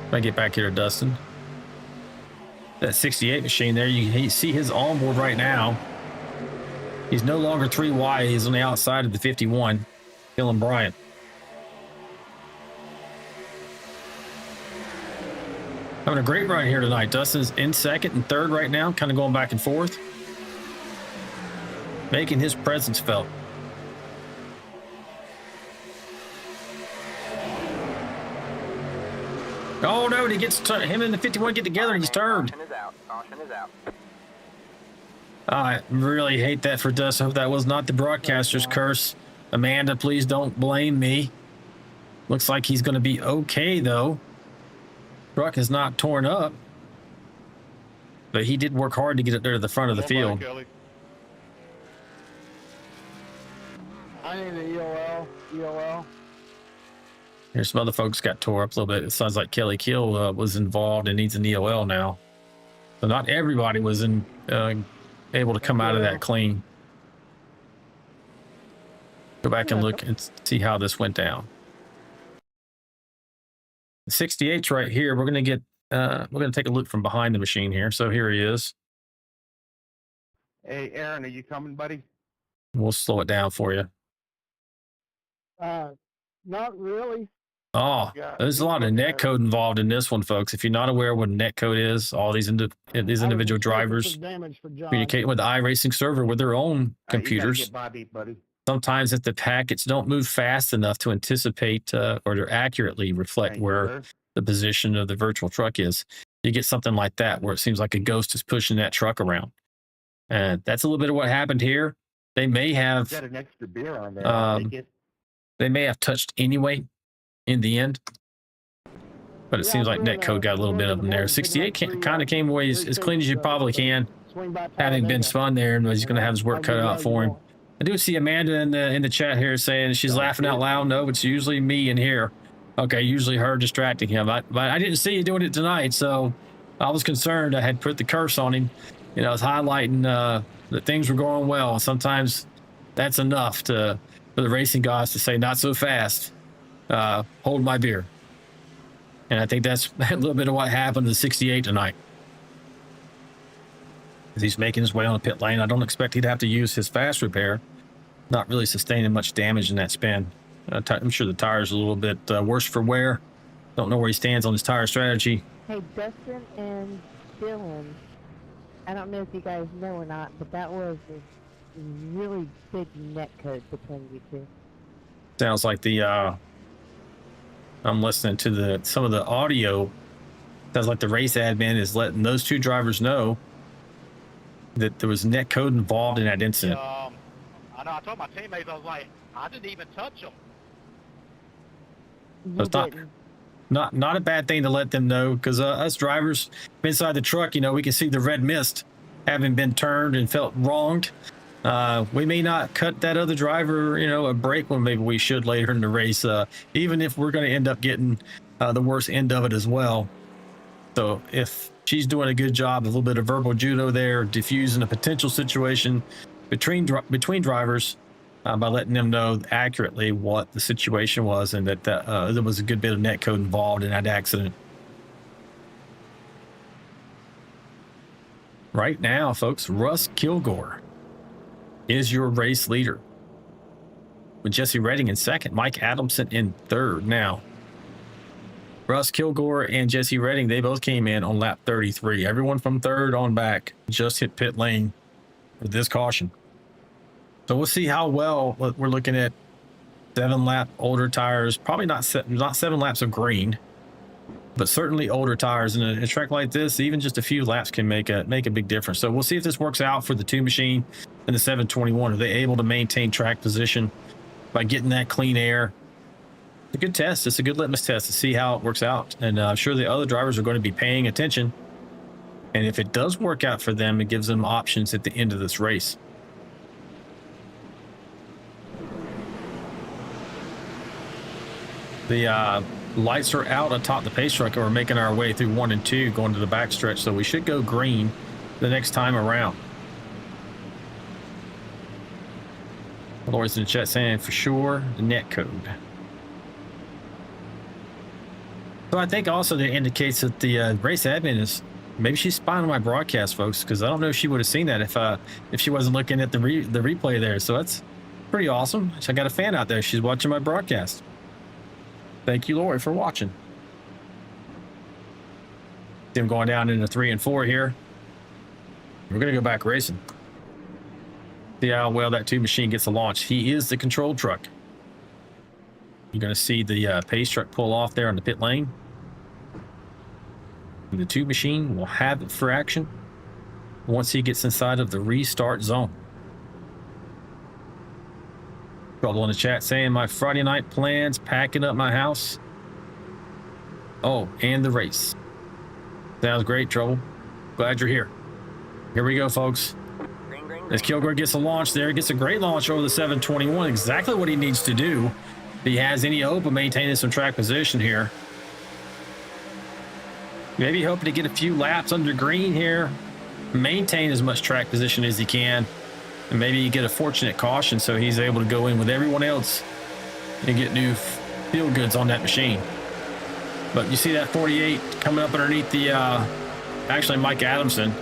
If I get back here to Dustin. That 68 machine there, you see his onboard right now. He's no longer 3 wide. He's on the outside of the 51. Dylan Bryant. Having a great run here tonight. Dustin's in second and third right now, kind of going back and forth. Making his presence felt. Oh no, he gets him and the 51 get together and he's turned. Caution is out. I really hate that for Dustin. Hope that was not the broadcaster's curse. Amanda, please don't blame me. Looks like he's going to be okay though. Truck is not torn up, but he did work hard to get it there to the front of the field. I need an EOL. Here's some other folks got tore up a little bit. It sounds like Kelly Kill was involved and needs an EOL now. So not everybody was able to come out of that clean. Go back and look and see how this went down. The 68's right here. We're going to take a look from behind the machine here. So here he is. Hey, Aaron, are you coming, buddy? We'll slow it down for you. Not really. Oh, there's a lot of net code involved in this one, folks. If you're not aware what net code is, all these individual drivers communicate with the iRacing server with their own computers. Sometimes if the packets don't move fast enough to anticipate or to accurately reflect where the position of the virtual truck is, you get something like that where it seems like a ghost is pushing that truck around. And that's a little bit of what happened here. They may have Got an extra beer on there. they may have touched anyway in the end, but it seems like netcode got a little bit of them there. 68 kind of came away as clean as you probably can, having been spun there, and he's going to have his work cut out for him. I do see Amanda in the chat here saying she's laughing out loud. No, it's usually me in here. Okay, usually her distracting him. But I didn't see you doing it tonight, so I was concerned. I had put the curse on him. You know, I was highlighting that things were going well. Sometimes that's enough for the racing guys to say, not so fast. Hold my beer. And I think that's a little bit of what happened to 68 tonight. As he's making his way on the pit lane, I don't expect he'd have to use his fast repair. Not really sustaining much damage in that spin. I'm sure the tire's a little bit worse for wear. Don't know where he stands on his tire strategy. Hey, Dustin and Dylan, I don't know if you guys know or not, but that was a really big net code between you two. Sounds like I'm listening to some of the audio. Sounds like the race admin is letting those two drivers know that there was net code involved in that incident. I know. I told my teammates, I was like, I didn't even touch them. So it's not a bad thing to let them know, because us drivers inside the truck, you know, we can see the red mist having been turned and felt wronged. We may not cut that other driver, you know, a break when maybe we should later in the race, even if we're going to end up getting the worst end of it as well. So if she's doing a good job, a little bit of verbal judo there, diffusing a potential situation between drivers by letting them know accurately what the situation was, and that there was a good bit of net code involved in that accident. Right now, folks, Russ Kilgore is your race leader, with Jesse Redding in second, Mike Adamson in third. Now, Russ Kilgore and Jesse Redding, they both came in on lap 33. Everyone from third on back just hit pit lane with this caution. So we'll see how well. We're looking at 7-lap older tires, probably not 7 laps of green, but certainly older tires. In a track like this, even just a few laps can make a big difference. So we'll see if this works out for the 2 machine and the 721. Are they able to maintain track position by getting that clean air? It's a good test. It's a good litmus test to see how it works out. And I'm sure the other drivers are going to be paying attention. And if it does work out for them, it gives them options at the end of this race. The lights are out atop the pace truck, and we're making our way through 1 and 2 going to the backstretch, so we should go green the next time around. Laura's in the chat saying for sure the net code. So I think also that indicates that the race admin is, maybe she's spying on my broadcast, folks, because I don't know if she would have seen that if she wasn't looking at the replay there. So that's pretty awesome. So I got a fan out there. She's watching my broadcast. Thank you, Lori, for watching. See him going down into 3 and 4 here. We're going to go back racing. See how well that 2 machine gets a launch. He is the control truck. You're going to see the pace truck pull off there on the pit lane. And the 2 machine will have it for action once he gets inside of the restart zone. Trouble in the chat saying my Friday night plans, packing up my house. Oh, and the race. Sounds great, Trouble. Glad you're here. Here we go, folks. As Kilgore gets a launch there, gets a great launch over the 721. Exactly what he needs to do. If he has any hope of maintaining some track position here. Maybe hoping to get a few laps under green here. Maintain as much track position as he can. And maybe you get a fortunate caution so he's able to go in with everyone else and get new field goods on that machine. But you see that 48 coming up underneath the, actually Mike Adamson.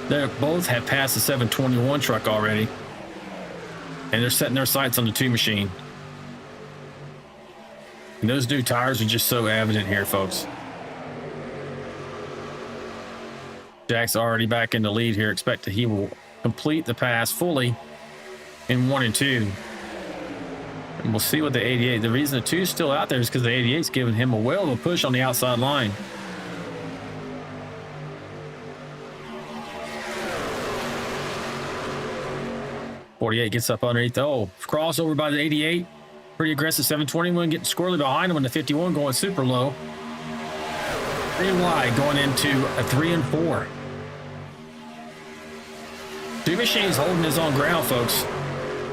They both have passed the 721 truck already. And they're setting their sights on the 2 machine. And those new tires are just so evident here, folks. Jack's already back in the lead here. Expect that he will complete the pass fully in 1 and 2. And we'll see what the 88, the reason the 2 is still out there is because the 88's giving him a whale of a push on the outside line. .48 gets up underneath. Oh, crossover by the 88. Pretty aggressive. 721 getting squirrely behind him, and the 51 going super low. 3 wide going into a 3 and 4. 2 Machines holding his own ground, folks.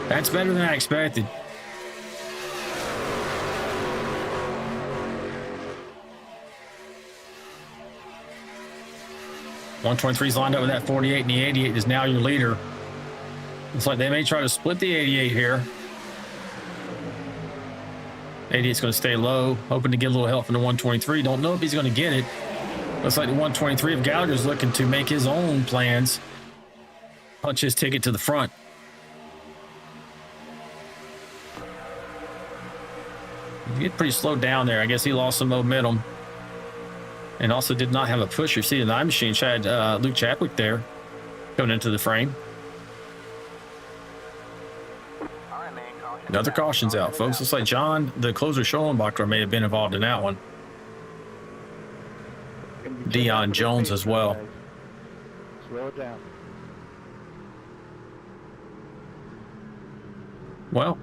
That's better than I expected. .123's lined up with that 48, and the 88 is now your leader. Looks like they may try to split the 88 here. 88's going to stay low, hoping to get a little help from the 123. Don't know if he's going to get it. Looks like the 123 of Gallagher's looking to make his own plans. Punch his ticket to the front. He get pretty slowed down there. I guess he lost some momentum. And also did not have a pusher. See, the nine machine had Luke Chapwick there coming into the frame. Another caution's out, folks. Looks like John, the closer Schoenbacher, may have been involved in that one. Dion Jones as well. Slow it down. Well,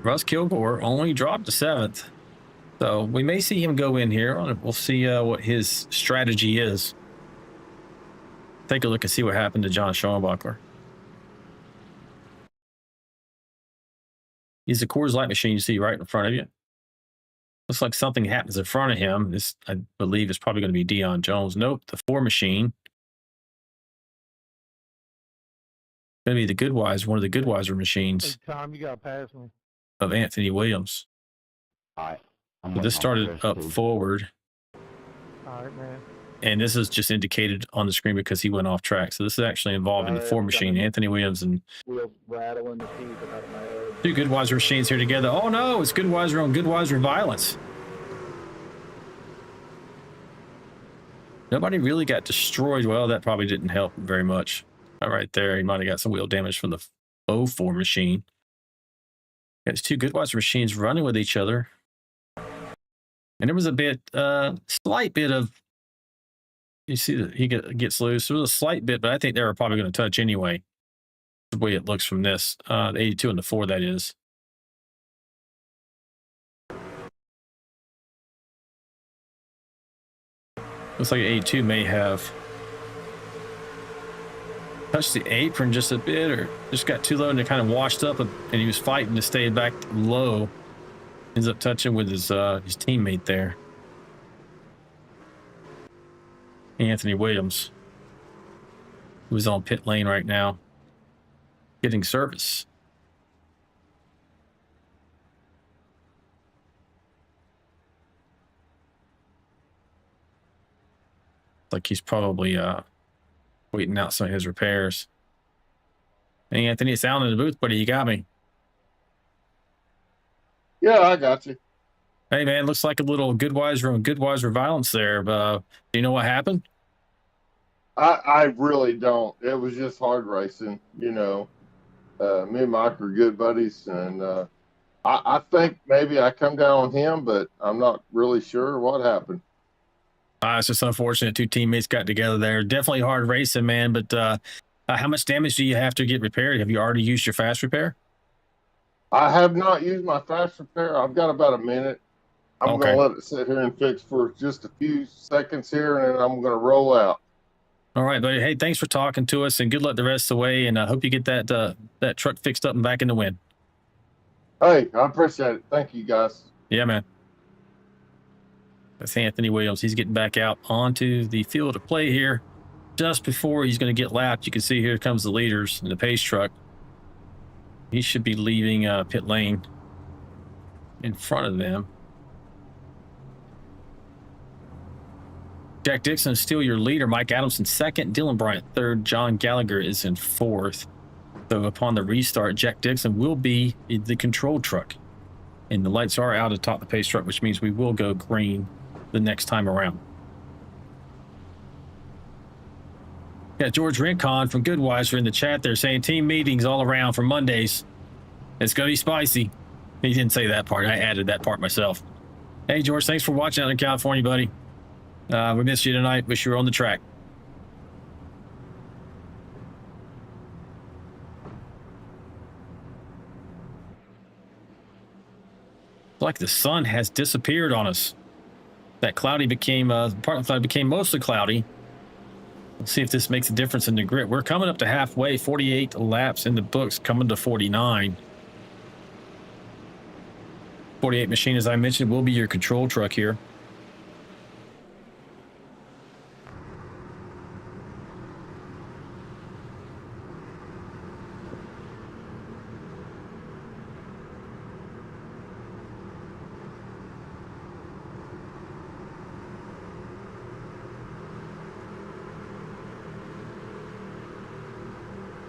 Russ Kilgore only dropped to 7th. So we may see him go in here. We'll see what his strategy is. Take a look and see what happened to John Schoenbacher. He's the Coors Light machine you see right in front of you. Looks like something happens in front of him. This, I believe, is probably going to be Dion Jones. Nope, the 4 machine. Going to be the Goodweiser, one of the Goodweiser machines. Hey, Tom, you got to pass me. Of Anthony Williams. All right. So this started up forward. All right, man. And this is just indicated on the screen because he went off track. So this is actually involving the 4 machine, Anthony Williams, and Wheels rattling the teeth out of my head. 2 Goodweiser machines here together. Oh no, it's Goodweiser on Goodweiser violence. Nobody really got destroyed. Well, that probably didn't help very much. All right there, he might have got some wheel damage from the 04 machine. Got 2 Goodweiser machines running with each other. And there was a bit, slight bit of, you see that he gets loose. There was a slight bit, but I think they were probably going to touch anyway. The way it looks from this, the 82 and the 4, that is. Looks like 82 may have touched the apron just a bit, or just got too low and it kind of washed up, and he was fighting to stay back low. Ends up touching with his teammate there, Anthony Williams, who's on pit lane right now, getting service. Like he's probably waiting out some of his repairs. Hey, Anthony, it's down in the booth, buddy. You got me. Yeah, I got you. Hey, man, looks like a little Goodweiser and Goodweiser violence there. Do you know what happened? I really don't. It was just hard racing, you know. Me and Mike are good buddies, and I think maybe I come down on him, but I'm not really sure what happened. It's just unfortunate 2 teammates got together there. Definitely hard racing, man, but how much damage do you have to get repaired? Have you already used your fast repair? I have not used my fast repair. I've got about a minute. I'm going to let it sit here and fix for just a few seconds here, and then I'm going to roll out. All right, buddy. Hey, thanks for talking to us, and good luck the rest of the way, and I hope you get that truck fixed up and back in the win. Hey, I appreciate it. Thank you, guys. Yeah, man. That's Anthony Williams. He's getting back out onto the field of play here. Just before he's going to get lapped, you can see here comes the leaders in the pace truck. He should be leaving pit lane in front of them. Jack Dixon is still your leader. Mike Adamson second. Dylan Bryant third. John Gallagher is in 4th. So upon the restart, Jack Dixon will be in the control truck. And the lights are out atop the pace truck, which means we will go green the next time around. Yeah, George Rincon from Goodwiser in the chat there saying team meetings all around for Mondays. It's going to be spicy. He didn't say that part. I added that part myself. Hey, George, thanks for watching out in California, buddy. We missed you tonight. Wish you were on the track. It's like the sun has disappeared on us. That cloudy became, part of the cloud became mostly cloudy. Let's see if this makes a difference in the grid. We're coming up to halfway, 48 laps in the books, coming to 49. 48 machine, as I mentioned, will be your control truck here.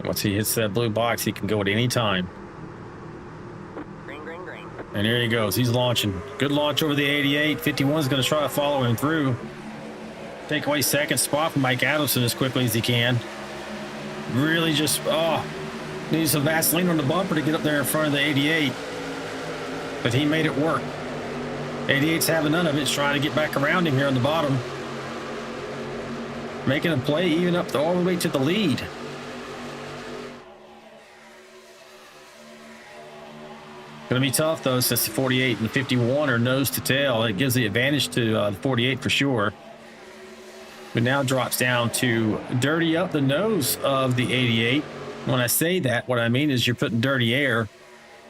Once he hits that blue box, he can go at any time. Green, green, green. And here he goes. He's launching. Good launch over the 88. 51 is going to try to follow him through. Take away second spot from Mike Adamson as quickly as he can. Really just, needs some Vaseline on the bumper to get up there in front of the 88. But he made it work. 88's having none of it. He's trying to get back around him here on the bottom. Making a play even up all the way to the lead. Going to be tough, though, since the 48 and the 51 are nose to tail. It gives the advantage to the 48 for sure. But now drops down to dirty up the nose of the 88. When I say that, what I mean is you're putting dirty air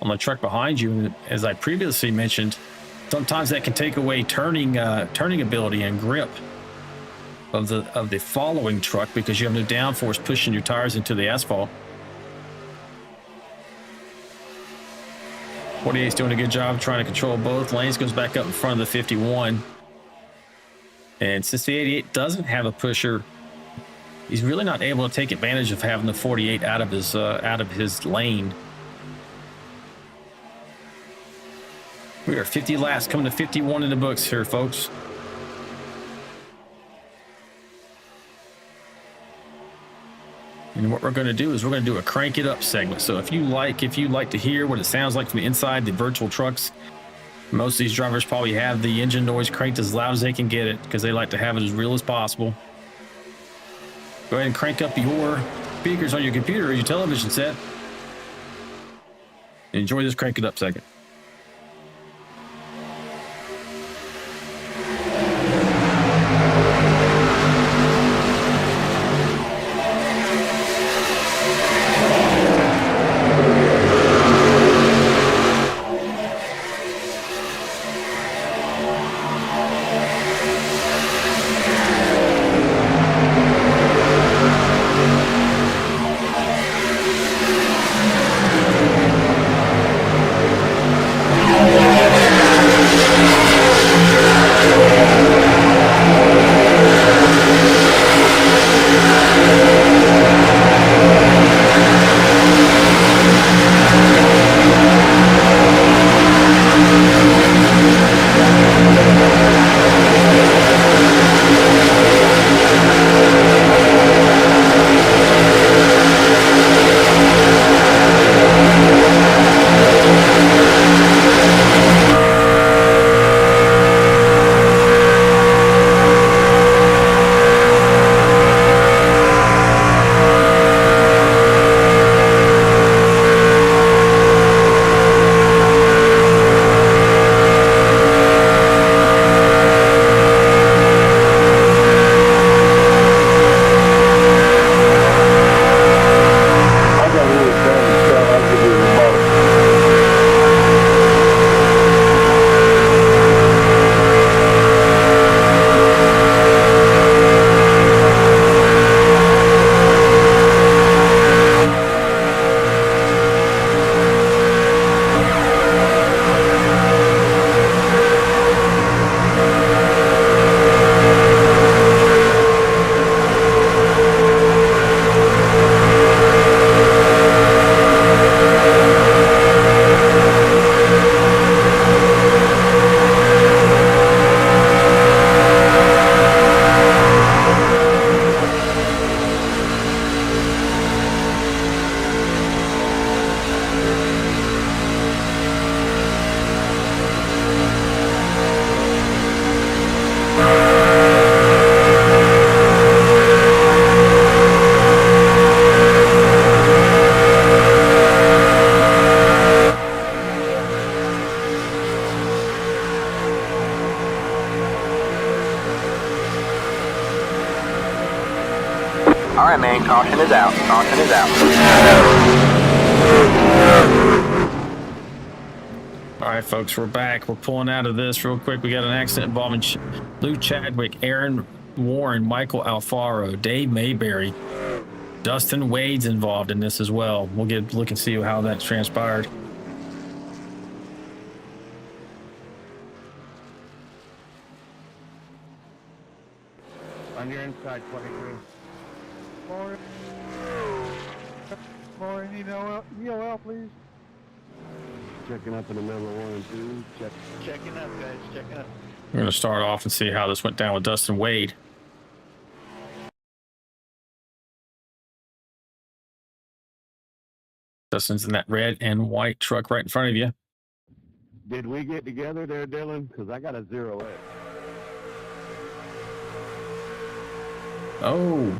on the truck behind you. And as I previously mentioned, sometimes that can take away turning ability and grip of the following truck because you have no downforce pushing your tires into the asphalt. 48's doing a good job trying to control both lanes. Goes back up in front of the 51. And since the 88 doesn't have a pusher, he's really not able to take advantage of having the 48 out of his lane. We are 50 laps, coming to 51 in the books here, folks. And what we're going to do is we're going to do a crank it up segment. So if you like to hear what it sounds like from inside the virtual trucks, most of these drivers probably have the engine noise cranked as loud as they can get it because they like to have it as real as possible. Go ahead and crank up your speakers on your computer or your television set. Enjoy this crank it up segment. Caution is out. Caution is out. All right, folks, we're back. We're pulling out of this real quick. We got an accident involving Lou Chadwick, Aaron Warren, Michael Alfaro, Dave Mayberry. Dustin Wade's involved in this as well. We'll get look and see how that transpired. On your inside, 23. More EOL, please. Checking up in the number 1 and 2. Checking up, guys. Checking up. We're going to start off and see how this went down with Dustin Wade. Dustin's in that red and white truck right in front of you. Did we get together there, Dylan? Because I got a 0X. Oh.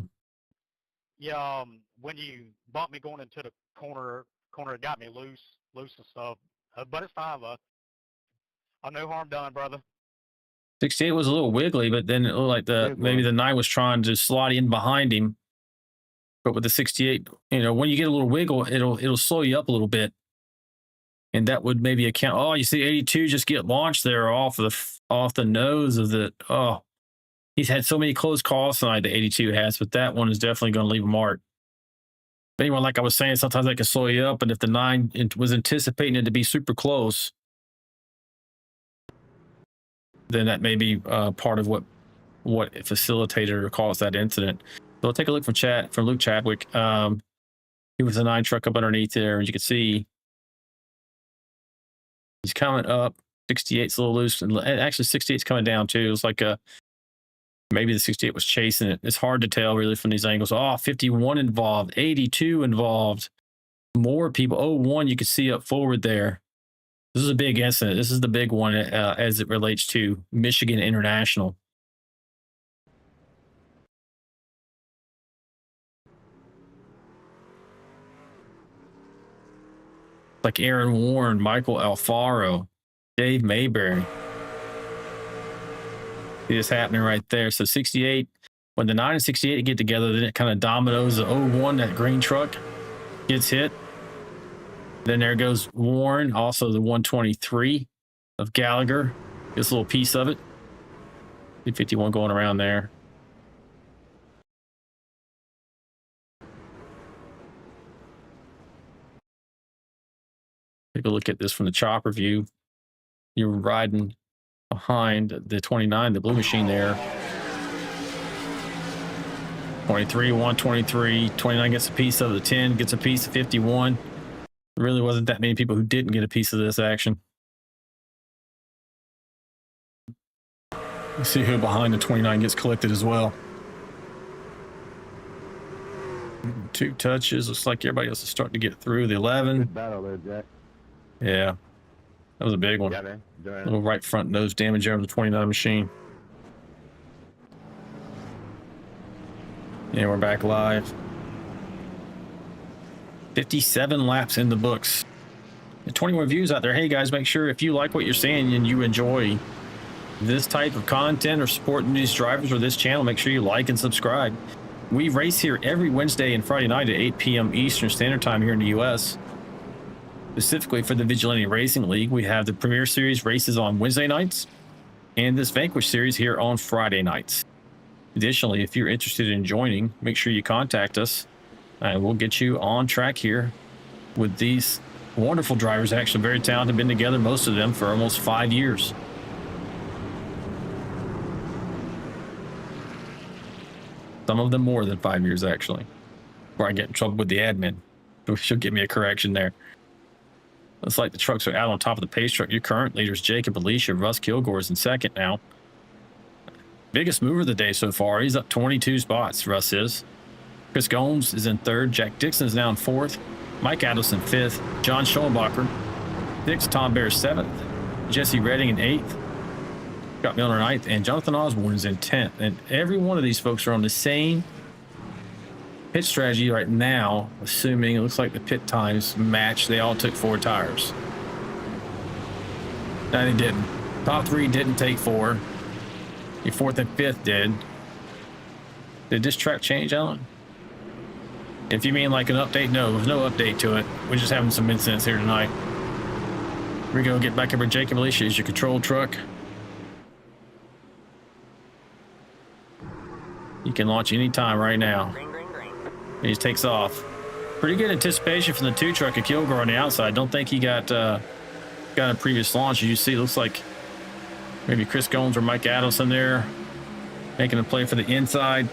Yeah, when you bumped me going into the corner it got me loose and stuff. But it's fine, though. No harm done, brother. 68 was a little wiggly, but then it looked like maybe the 9 was trying to slide in behind him. But with the 68, when you get a little wiggle, it'll slow you up a little bit. And that would maybe account. Oh, you see 82 just get launched there off the nose of the. Oh, he's had so many close calls tonight, the 82 has, but that one is definitely going to leave a mark. But anyway, like I was saying, sometimes that can slow you up. And if the 9 was anticipating it to be super close, then that may be part of what facilitated or caused that incident. So we'll take a look from Luke Chadwick. He was a 9 truck up underneath there, and you can see he's coming up. 68's a little loose, and actually 68's coming down too. It's like maybe the 68 was chasing it. It's hard to tell really from these angles. 51 involved, 82 involved, more people. 01 you can see up forward there. This is a big incident. This is the big one as it relates to Michigan International. Like Aaron Warren, Michael Alfaro, Dave Mayberry. See this happening right there. So 68, when the 9 and 68 get together, then it kind of dominoes. The 01, that green truck, gets hit. Then there goes Warren, also the 123 of Gallagher. Gets a little piece of it. 51 going around there. Take a look at this from the chopper view. You're riding behind the 29, the blue machine there. 23, 123, 29 gets a piece of the 10, gets a piece of 51. There really wasn't that many people who didn't get a piece of this action. You see who behind the 29 gets collected as well. 2 touches. Looks like everybody else is starting to get through. The 11. Good battle there, Jack. Yeah, that was a big one. Yeah, man. A little right front nose damage there on the 29 machine. Yeah, we're back live. 57 laps in the books. And 21 views out there. Hey guys, make sure if you like what you're seeing and you enjoy this type of content or supporting these drivers or this channel, make sure you like and subscribe. We race here every Wednesday and Friday night at 8 p.m. Eastern Standard Time here in the U.S. Specifically for the Vigilante Racing League, we have the Premiere Series races on Wednesday nights and this Vanquish Series here on Friday nights. Additionally, if you're interested in joining, make sure you contact us and we'll get you on track here with these wonderful drivers, actually very talented, been together, most of them, for almost 5 years. Some of them more than 5 years, actually, before I get in trouble with the admin. She'll give me a correction there. Looks like the trucks are out on top of the pace truck. Your current leaders, Jacob Alicia. Russ Kilgore is in second now. Biggest mover of the day so far. He's up 22 spots, Russ is. Chris Gomes is in third. Jack Dixon is now in fourth. Mike Adelson fifth. John Schoenbacher sixth. Tom Bear seventh. Jesse Redding in eighth. Scott Milner ninth. And Jonathan Osborne is in 10th. And every one of these folks are on the same pit strategy right now, assuming it looks like the pit times match. They all took 4 tires. No, they didn't. Top 3 didn't take 4. Your 4th and 5th did. Did this track change, Alan? If you mean like an update, no, there's no update to it. We're just having some incidents here tonight. We're going to get back over Jacob Alicia is your control truck. You can launch anytime right now. He just takes off. Pretty good anticipation from the 2 truck of Kilgore on the outside. Don't think he got a previous launch. You see, it looks like maybe Chris Gomes or Mike Adamson there making a play for the inside.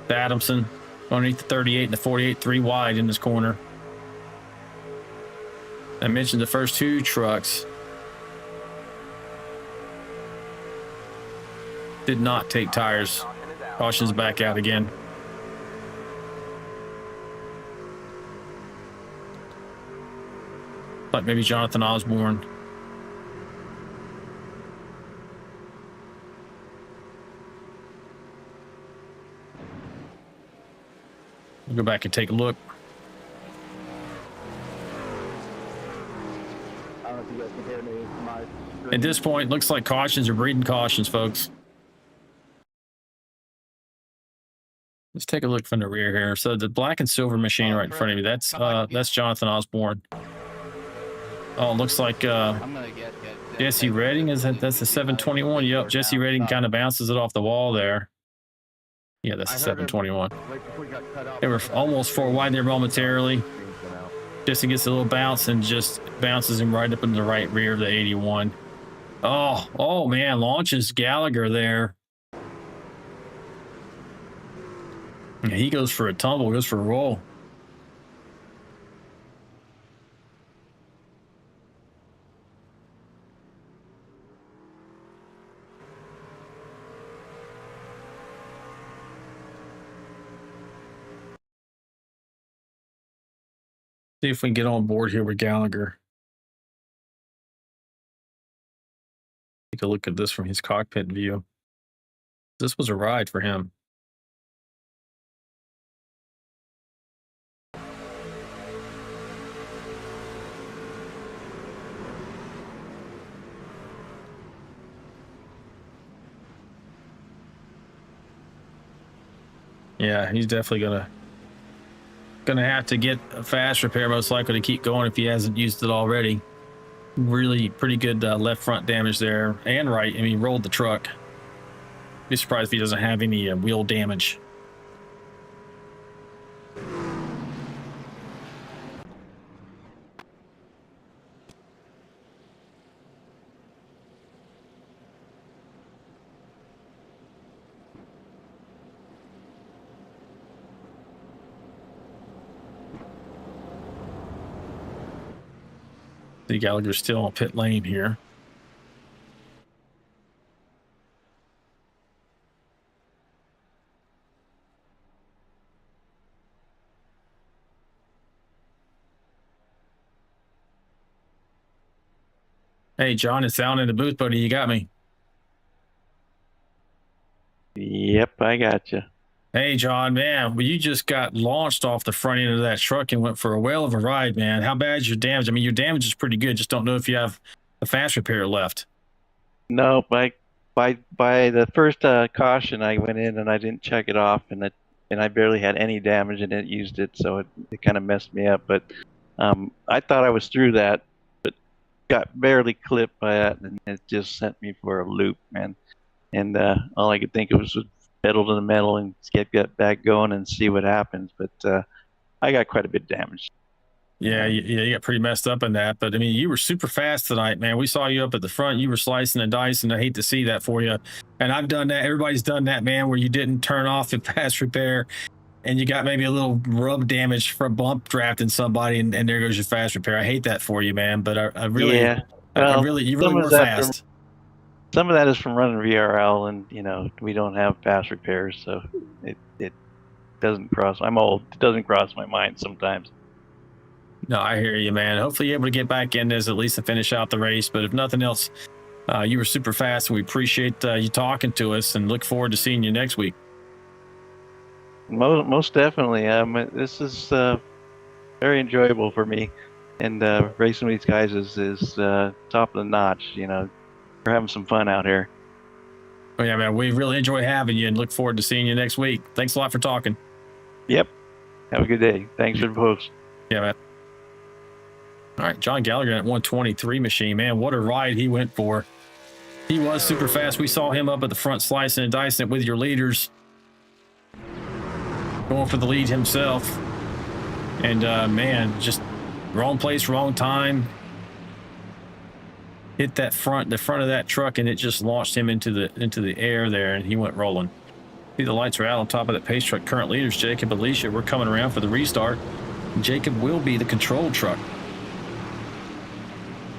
Adamson underneath the 38 and the 48, 3 wide in this corner. I mentioned the first 2 trucks did not take tires. Caution's back out again. Like maybe Jonathan Osborne. We'll go back and take a look. I don't know if you guys can hear me. At this point, looks like cautions are breeding cautions, folks. Let's take a look from the rear here. So the black and silver machine right in front of me, that's Jonathan Osborne. Oh, it looks like Jesse Redding, that's the 721. Yep, Jesse Redding kind of bounces it off the wall there. Yeah, that's the 721. They were almost 4 wide there momentarily. Jesse gets a little bounce and just bounces him right up into the right rear of the 81. Oh man, launches Gallagher there. Yeah, he goes for a tumble, goes for a roll. See if we can get on board here with Gallagher. Take a look at this from his cockpit view. This was a ride for him. Yeah, he's definitely gonna have to get a fast repair, most likely, to keep going if he hasn't used it already. Really pretty good left front damage there, and right. I mean, he rolled the truck. Be surprised if he doesn't have any wheel damage. See, Gallagher's still on pit lane here. Hey, John, it's down in the booth, buddy. You got me. Yep, I got you. Hey, John, man, well, you just got launched off the front end of that truck and went for a whale of a ride, man. How bad is your damage? I mean, your damage is pretty good. Just don't know if you have a fast repair left. No, by the first caution, I went in and I didn't check it off, and I barely had any damage, and it used it, so it kind of messed me up. But I thought I was through that, but got barely clipped by that, and it just sent me for a loop, man. And all I could think of was pedal to the metal and get back going and see what happens. But I got quite a bit damaged. Yeah, you got pretty messed up in that. But I mean, you were super fast tonight, man. We saw you up at the front. You were slicing and dicing. I hate to see that for you. And I've done that. Everybody's done that, man, where you didn't turn off the fast repair and you got maybe a little rub damage from bump drafting somebody, and there goes your fast repair. I hate that for you, man. But I really, yeah. Well, you really were fast. Some of that is from running VRL, and we don't have fast repairs, so it doesn't cross. I'm old. It doesn't cross my mind sometimes. No, I hear you, man. Hopefully you're able to get back in this at least and finish out the race. But if nothing else, you were super fast, and we appreciate you talking to us, and look forward to seeing you next week. Most definitely. This is very enjoyable for me, and racing with these guys is top of the notch. We're having some fun out here. Oh, yeah, man. We really enjoy having you and look forward to seeing you next week. Thanks a lot for talking. Yep. Have a good day. Thanks for the post. Yeah, man. All right, John Gallagher at 123 machine. Man, what a ride he went for. He was super fast. We saw him up at the front slicing and dicing it with your leaders. Going for the lead himself. And, man, just wrong place, wrong time. Hit that the front of that truck, and it just launched him into the air there, and he went rolling. See, the lights are out on top of that pace truck. Current leaders, Jacob, Alicia, we're coming around for the restart. Jacob will be the control truck.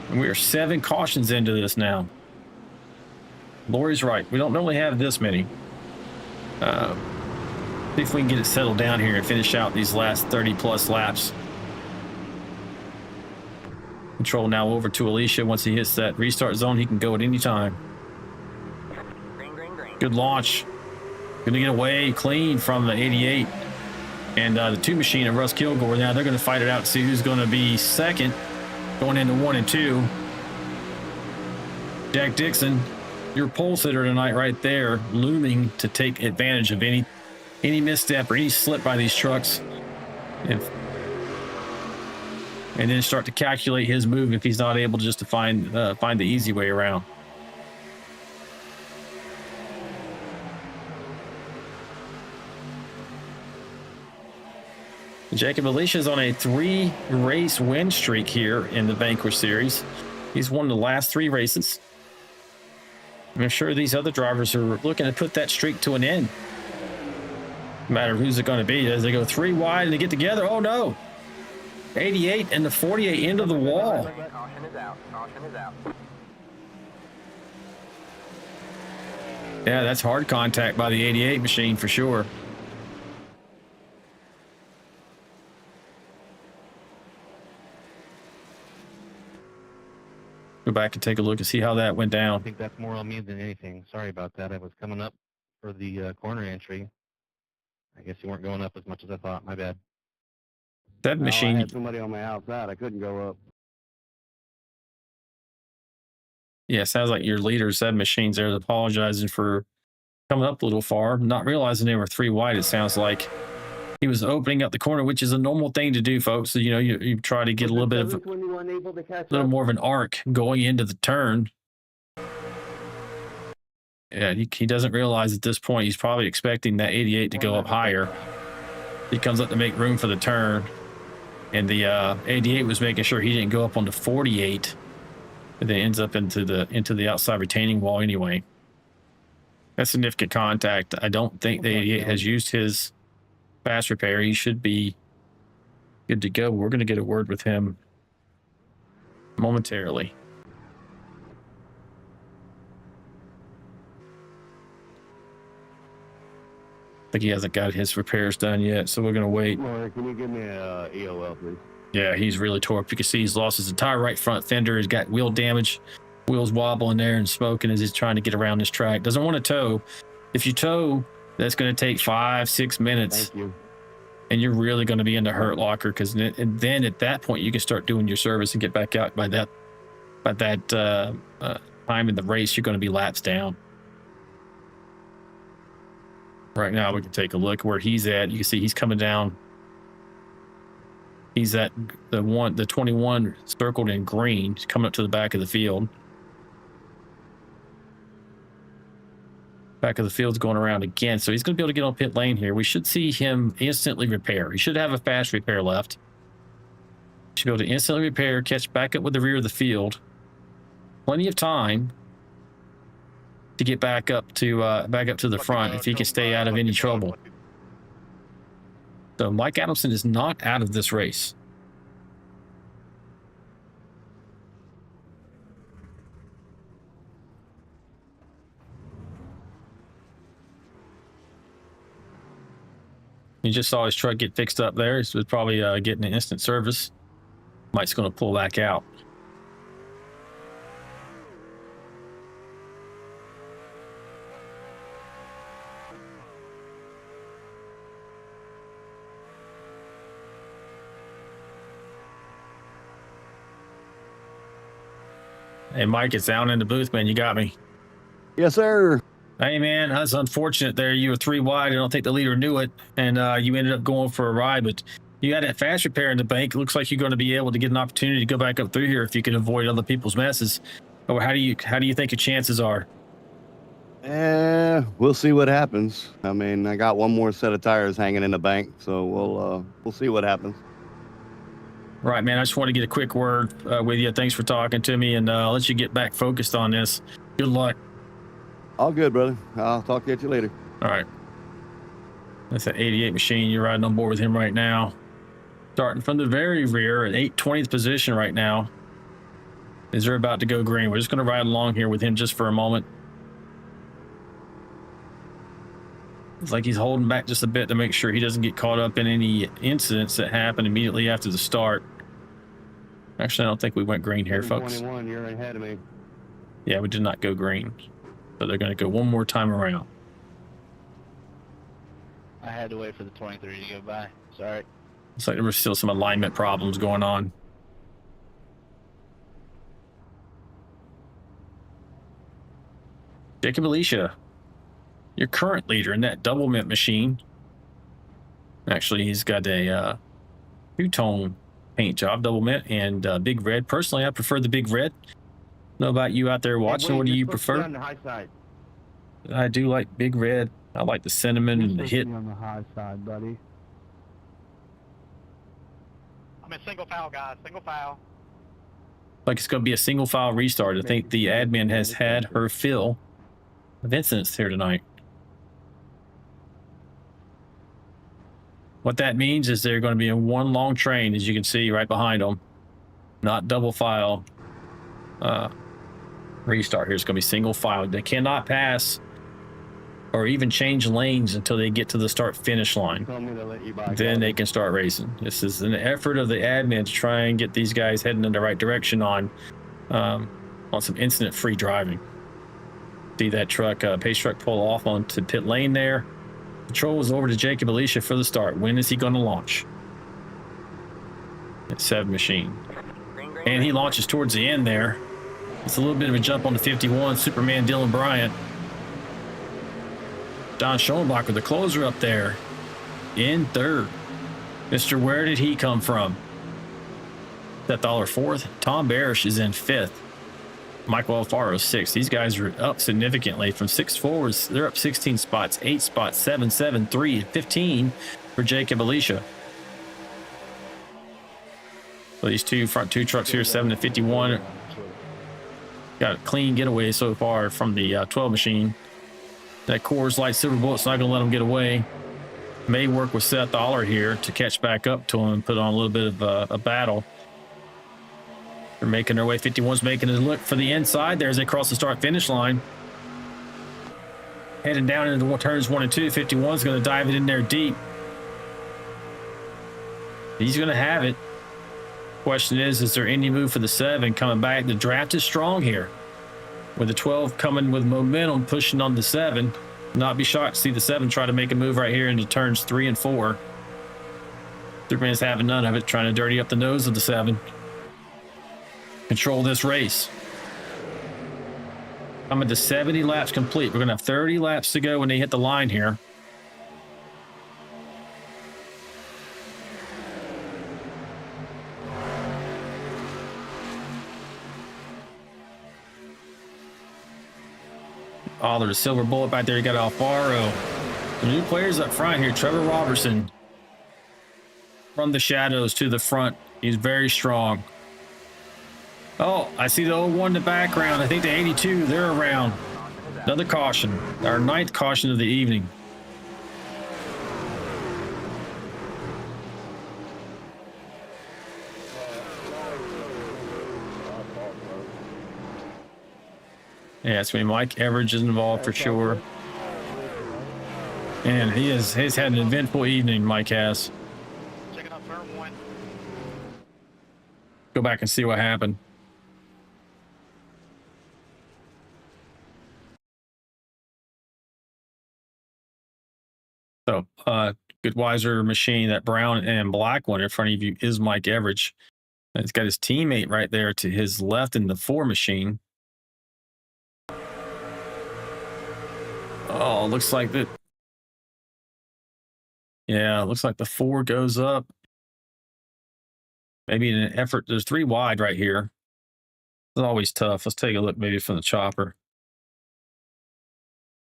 And we are 7 cautions into this now. Lori's right. We don't normally have this many. See if we can get it settled down here and finish out these last 30-plus laps. Control now over to Alicia. Once he hits that restart zone, he can go at any time. Good launch. Gonna get away clean from the 88. And the 2 machine and Russ Kilgore, now they're going to fight it out to see who's going to be second going into 1 and 2. Jack Dixon, your pole sitter tonight right there, looming to take advantage of any misstep or any slip by these trucks. And then start to calculate his move if he's not able just to find the easy way around. Jacob Alicia's on a 3-race win streak here in the Vanquish Series. He's won the last 3 races. I'm sure these other drivers are looking to put that streak to an end. No matter who's it going to be. As they go 3 wide and they get together, oh no! 88 and the 48 into the wall. Caution is out. Caution is out. Yeah, that's hard contact by the 88 machine for sure. Go back and take a look and see how that went down. I think that's more on me than anything. Sorry about that. I was coming up for the corner entry. I guess you weren't going up as much as I thought. My bad. That machine. I had somebody on my outside. I couldn't go up. Yeah, sounds like your leader said machines there apologizing for coming up a little far, not realizing they were 3 wide. It sounds like he was opening up the corner, which is a normal thing to do, folks. So, you try to get a little bit of a little more of an arc going into the turn. Yeah, he doesn't realize at this point he's probably expecting that 88 to go up higher. He comes up to make room for the turn, and the 88 was making sure he didn't go up on the 48, and then ends up into the outside retaining wall anyway. That's significant contact. I don't think the 88 has used his fast repair. He should be good to go. We're going to get a word with him momentarily. I think he hasn't got his repairs done yet, so we're going to wait. Laura, can you give me a EOL, please? Yeah, he's really tore up. You can see he's lost his entire right front fender. He's got wheel damage. Wheels wobbling there and smoking as he's trying to get around this track. Doesn't want to tow. If you tow, that's going to take 5-6 minutes. Thank you. And you're really going to be in the hurt locker, because then at that point you can start doing your service and get back out. By that time in the race, you're going to be laps down. Right now, we can take a look where he's at. You can see he's coming down. He's at the 21 circled in green. He's coming up to the back of the field. Back of the field's going around again, so he's going to be able to get on pit lane here. We should see him instantly repair. He should have a fast repair left. Should be able to instantly repair, catch back up with the rear of the field. Plenty of time to get back up to the front if he can stay out of any trouble. So Mike Adamson is not out of this race. You just saw his truck get fixed up there. He was probably getting an instant service. Mike's going to pull back out. Hey, Mike, it's down in the booth, man. You got me. Yes, sir. Hey, man, that's unfortunate there. You were 3 wide. I don't think the leader knew it, and you ended up going for a ride, but you had that fast repair in the bank. It looks like you're going to be able to get an opportunity to go back up through here if you can avoid other people's messes. Or how do you think your chances are? We'll see what happens. I mean, I got one more set of tires hanging in the bank, so we'll see what happens. Right, man. I just want to get a quick word with you. Thanks for talking to me, and I'll let you get back focused on this. Good luck. All good, brother. I'll talk to you later. All right. That's that 88 machine. You're riding on board with him right now. Starting from the very rear at 820th position right now. Is they're about to go green. We're just going to ride along here with him just for a moment. It's like he's holding back just a bit to make sure he doesn't get caught up in any incidents that happen immediately after the start. Actually, I don't think we went green here, folks. 21, you're ahead of me. Yeah, we did not go green. So they're going to go one more time around. I had to wait for the 23 to go by. Sorry. Looks like there were still some alignment problems going on. Jacob Alicia, your current leader in that double mint machine. Actually, he's got a two-tone paint job, double mint and big red. Personally, I prefer the big red. Know about you out there watching. Hey, what do you supposed to prefer? be on the high side. I do like big red. I like the cinnamon and the hit. On the high side, buddy. I'm in single foul, guys. Single foul. Like it's going to be a single file restart. I think the admin has had her fill of incidents here tonight. What that means is they're going to be in one long train, as you can see right behind them. Not double file restart. Here it's going to be single file. They cannot pass or even change lanes until they get to the start finish line. Then they can start racing. This is an effort of the admin to try and get these guys heading in the right direction on some incident-free driving. See that truck, pace truck, pull off onto pit lane there. Control is over to Jacob Alicia for the start. When is he going to launch? It's 7 machine. And he launches towards the end there. It's a little bit of a jump on the 51. Superman Dylan Bryant. Don Schoenbacher, the closer up there, in third. Mr. Where did he come from? Seth Dollar fourth. Tom Barish is in fifth. Michael Alfaro 6th. These guys are up significantly from 6 forwards. They're up 16 spots, 8 spots, 7, 7, 3, 15 for Jacob Alicia. So these front two trucks here, 7 to 51. Got a clean getaway so far from the 12 machine. That Coors Light Silver Bullet's not going to let them get away. May work with Seth Dollar here to catch back up to him and put on a little bit of a battle. They're making their way. 51's making a look for the inside there as they cross the start-finish line. Heading down into turns 1 and 2. 51's going to dive it in there deep. He's going to have it. Question is there any move for the 7 coming back? The draft is strong here. With the 12 coming with momentum, pushing on the 7. Not be shocked to see the 7 try to make a move right here into turns 3 and 4. Superman's having none of it, trying to dirty up the nose of the 7. Control this race. Coming to 70 laps complete. We're going to have 30 laps to go when they hit the line here. Oh, there's a silver bullet back there. You got Alfaro. The new players up front here. Trevor Robertson. From the shadows to the front. He's very strong. Oh, I see the 01 in the background. I think the 82, they're around. Another caution. Our 9th caution of the evening. Yeah, it's when Mike Everidge is involved for sure. And he's had an eventful evening, Mike has. Checking up turn 1. Go back and see what happened. So, Goodweiser machine, that brown and black one in front of you is Mike Everidge. And he's got his teammate right there to his left in the 4 machine. Oh, looks like that. Yeah, looks like the 4 goes up. Maybe in an effort. There's 3 wide right here. It's always tough. Let's take a look maybe from the chopper.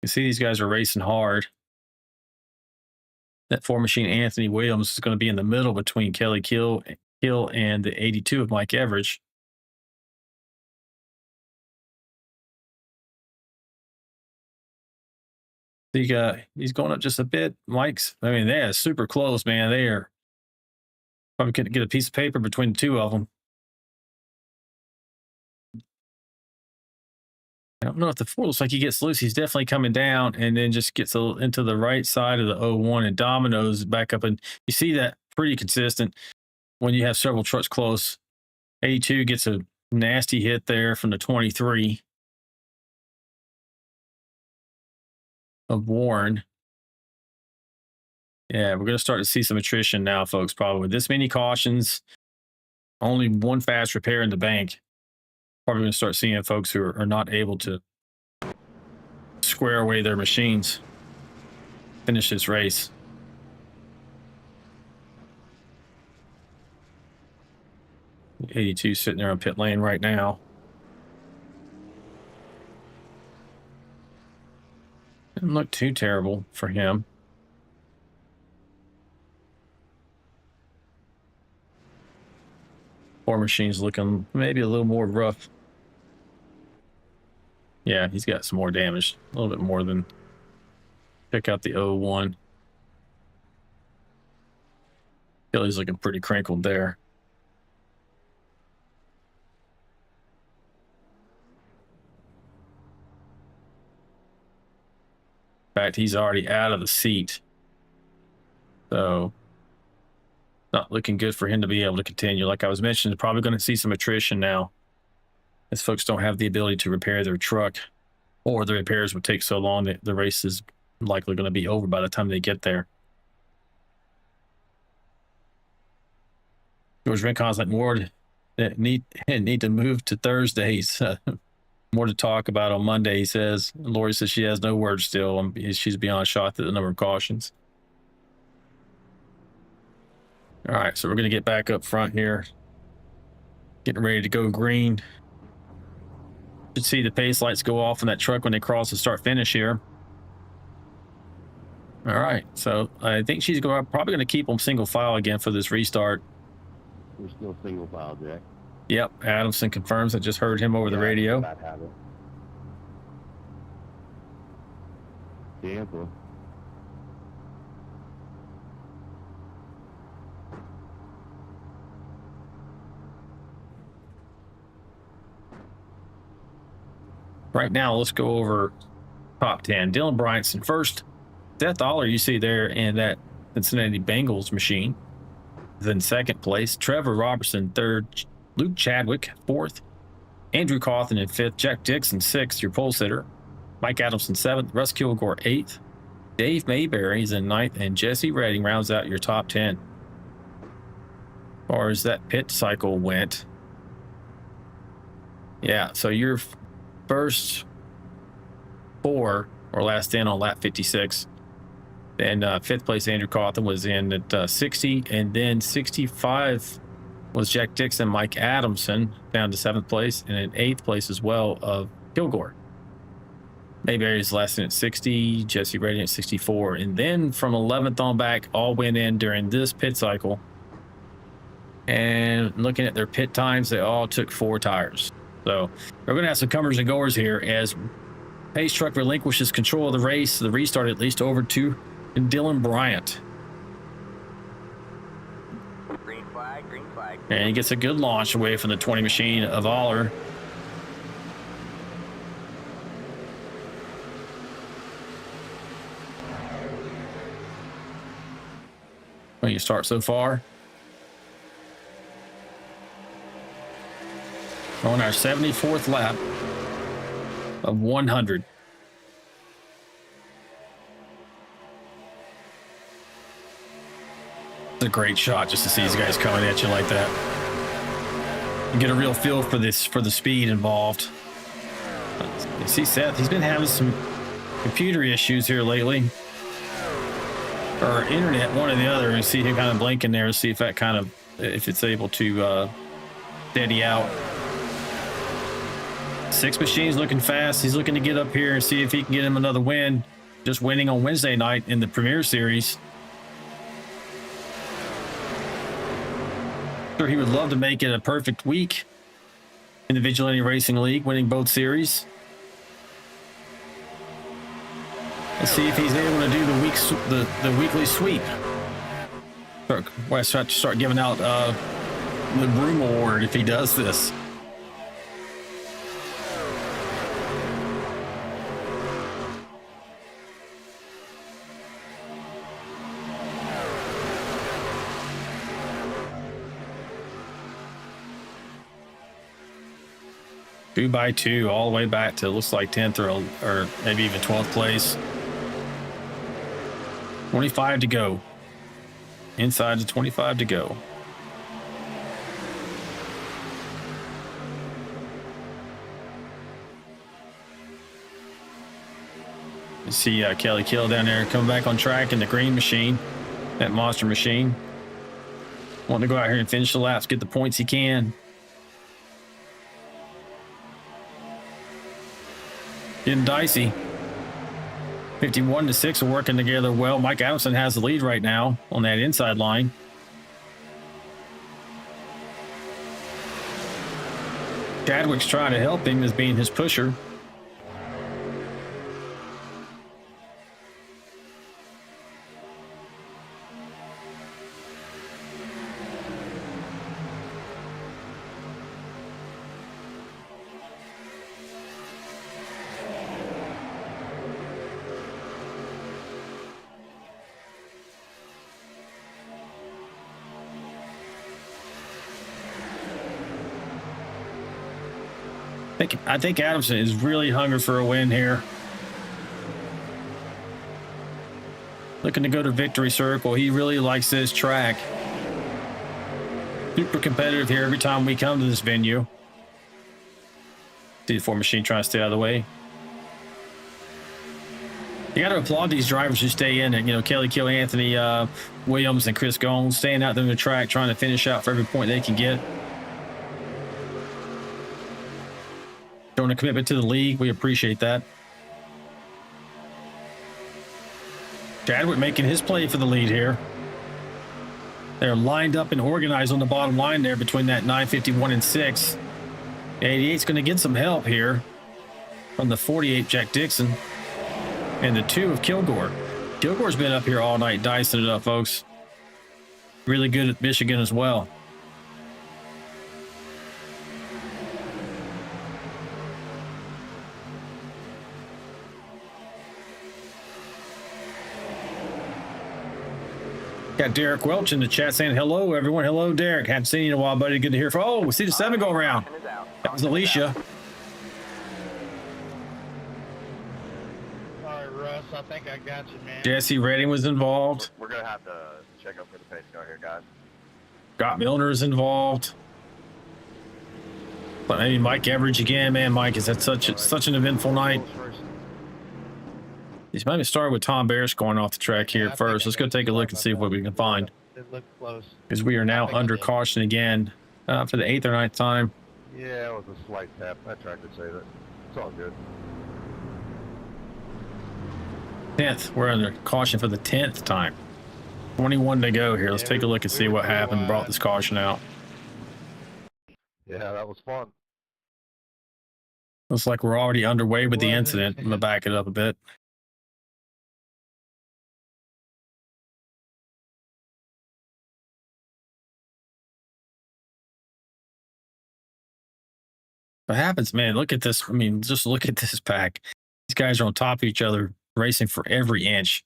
You see these guys are racing hard. That 4 machine Anthony Williams is going to be in the middle between Kelly Kill and the 82 of Mike Everidge. He's going up just a bit. Mike's, I mean, they're super close, man. They are probably going to get a piece of paper between the 2 of them. I don't know if the 4 looks like he gets loose. He's definitely coming down and then just gets into the right side of the 01 and dominoes back up. And you see that pretty consistent when you have several trucks close. 82 gets a nasty hit there from the 23 of Warren. Yeah, we're going to start to see some attrition now, folks, probably. With this many cautions, only 1 fast repair in the bank. Probably going to start seeing folks who are not able to square away their machines, finish this race. '82 sitting there on pit lane right now. Didn't look too terrible for him. Four machines looking maybe a little more rough. Yeah, he's got some more damage, a little bit more than. Check out the 01. Kelly's looking pretty crinkled there. In fact, he's already out of the seat. So, not looking good for him to be able to continue. Like I was mentioning, probably going to see some attrition now, as folks don't have the ability to repair their truck, or the repairs would take so long that the race is likely going to be over by the time they get there. George Rincon's like, more need to move to Thursdays. More to talk about on Monday, he says. Lori says she has no words still. She's beyond shocked at the number of cautions. All right, so we're going to get back up front here. Getting ready to go green. Should see the pace lights go off in that truck when they cross the start-finish here. All right, so I think she's probably going to keep them single file again for this restart. We're still single file, Jack. Yep, Adamson confirms. I just heard him over the radio. Bad habit. Tampa. Right now, let's go over top 10. Dylan Bryanson first. Seth Aller, you see there in that Cincinnati Bengals machine. Then second place. Trevor Robertson third. Luke Chadwick fourth. Andrew Cawthon in fifth. Jack Dixon sixth, your pole sitter. Mike Adamson seventh. Russ Kilgore eighth. Dave Mayberry is in ninth. And Jesse Redding rounds out your top 10. As far as that pit cycle went. Yeah, so your first 4 or last in on lap 56. And fifth place Andrew Cawthon was in at 60, and then 65 was Jack Dixon, Mike Adamson down to 7th place, and in 8th place as well of Kilgore. Mayberry's last in at 60, Jesse Redding at 64, and then from 11th on back, all went in during this pit cycle. And looking at their pit times, they all took 4 tires. So we're going to have some comers and goers here as Pace Truck relinquishes control of the race, the restart at least, over to Dylan Bryant. Green flag, green flag. And he gets a good launch away from the 20 machine of Aller. When you start so far. On our 74th lap of 100. It's a great shot just to see these guys coming at you like that. You get a real feel for this, for the speed involved. You see Seth, he's been having some computer issues here lately. Or internet, one or the other. And see him kind of blinking there, see if that kind of, if it's able to steady out. Six Machines looking fast. He's looking to get up here and see if he can get him another win. Just winning on Wednesday night in the Premiere Series. Sure, he would love to make it a perfect week in the Vigilante Racing League, winning both series. Let's see if he's able to do the weekly sweep. Start giving out the Broom Award if he does this. Two by two, all the way back to looks like 10th or maybe even 12th place. 25 to go. Inside to 25 to go. You see Kelly Kill down there coming back on track in the green machine, that monster machine. Wanting to go out here and finish the laps, get the points he can. Getting dicey. 51 to 6 are working together well. Mike Adamson has the lead right now on that inside line. Chadwick's trying to help him as being his pusher. I think Adamson is really hungry for a win here. Looking to go to victory circle. He really likes this track. Super competitive here every time we come to this venue. See the 4 machine trying to stay out of the way. You got to applaud these drivers who stay in it. You know, Kelly Kill, Anthony Williams, and Chris Gomes staying out there on the track, trying to finish out for every point they can get. Showing a commitment to the league. We appreciate that. Chadwick making his play for the lead here. They're lined up and organized on the bottom line there between that 951 and 6. 88's going to get some help here from the 48 Jack Dixon and the 2 of Kilgore. Kilgore's been up here all night dicing it up, folks. Really good at Michigan as well. Got Derek Welch in the chat saying hello, everyone. Hello, Derek. Hadn't seen you in a while, buddy. Good to hear from. Oh, we see the 7 go around. That was Alicia. All right, Russ. I think I got you, man. Jesse Redding was involved. We're going to have to check up for the pace car here, guys. Scott Milner is involved. But maybe Mike Everidge again. Man, Mike, has had such an eventful night. He's maybe start with Tom Barris going off the track here first. Let's go take a look and see what we can find. It looked close. Because we are now under caution again for the 8th or 9th time. Yeah, it was a slight tap. I tried to save it. It's all good. 10th. We're under caution for the 10th time. 21 to go here. Let's take a look and see what happened. Brought this caution out. Yeah, that was fun. Looks like we're already underway with the incident. I'm going to back it up a bit. What happens, man? Look at this. I mean, just look at this pack. These guys are on top of each other, racing for every inch.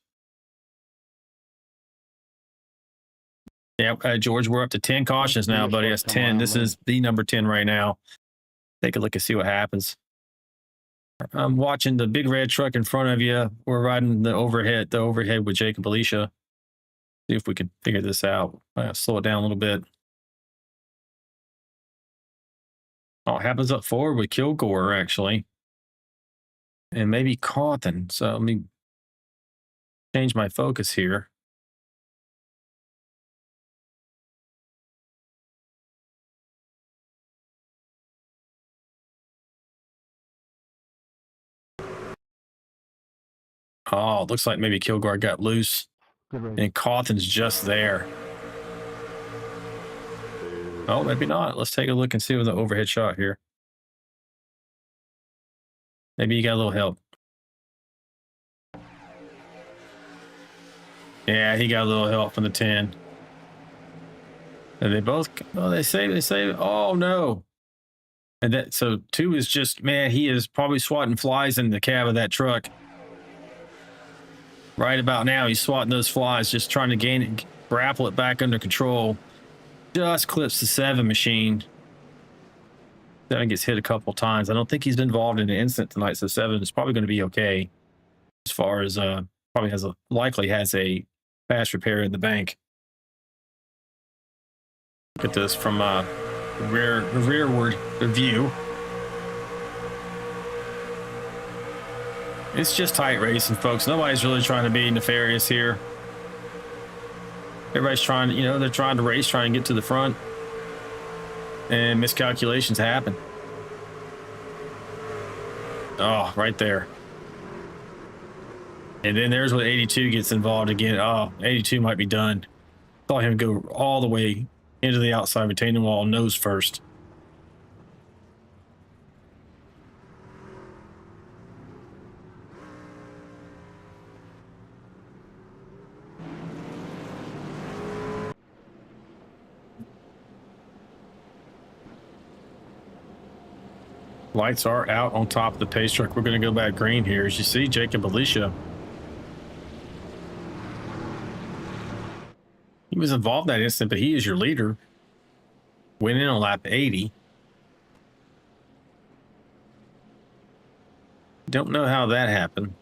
Yeah, George, we're up to 10 cautions now, buddy. That's 10. This is the number 10 right now. Take a look and see what happens. I'm watching the big red truck in front of you. We're riding the overhead with Jake and Felicia. See if we can figure this out. Slow it down a little bit. Oh, it happens up forward with Kilgore, actually. and maybe Cawthon. So let me change my focus here. Oh, it looks like maybe Kilgore got loose, and Cawthon's just there. Oh, maybe not. Let's take a look and see with the overhead shot here. Maybe you got a little help. Yeah, he got a little help from the 10. And they both, oh, they say, oh no. And that, so 2 is just, man, he is probably swatting flies in the cab of that truck. Right about now, he's swatting those flies, just trying to gain it, grapple it back under control. Just clips the 7 machine. 7 gets hit a couple times. I don't think he's been involved in an incident tonight, so 7 is probably going to be okay. As far as probably likely has a fast repair in the bank. Look at this from rearward view. It's just tight racing, folks. Nobody's really trying to be nefarious here. Everybody's trying, they're trying to race, trying to get to the front. And miscalculations happen. Oh, right there. And then there's where 82 gets involved again. Oh, 82 might be done. Saw him go all the way into the outside retaining wall, nose first. Lights are out on top of the pace truck. We're going to go back green here. As you see, Jacob Alicia. He was involved in that incident, but he is your leader. Went in on lap 80. Don't know how that happened.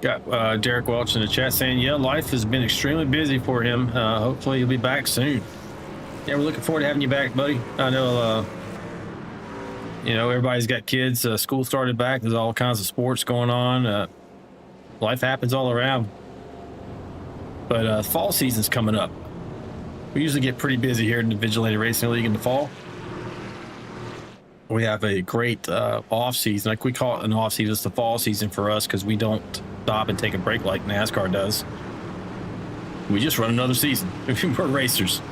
Got Derek Welch in the chat saying, yeah, life has been extremely busy for him. Hopefully he'll be back soon. Yeah, we're looking forward to having you back, buddy. I know, everybody's got kids. School started back. There's all kinds of sports going on. Life happens all around. But fall season's coming up. We usually get pretty busy here in the Vigilante Racing League in the fall. We have a great off season. Like we call it an off season. It's the fall season for us because we don't stop and take a break like NASCAR does. We just run another season. We're racers.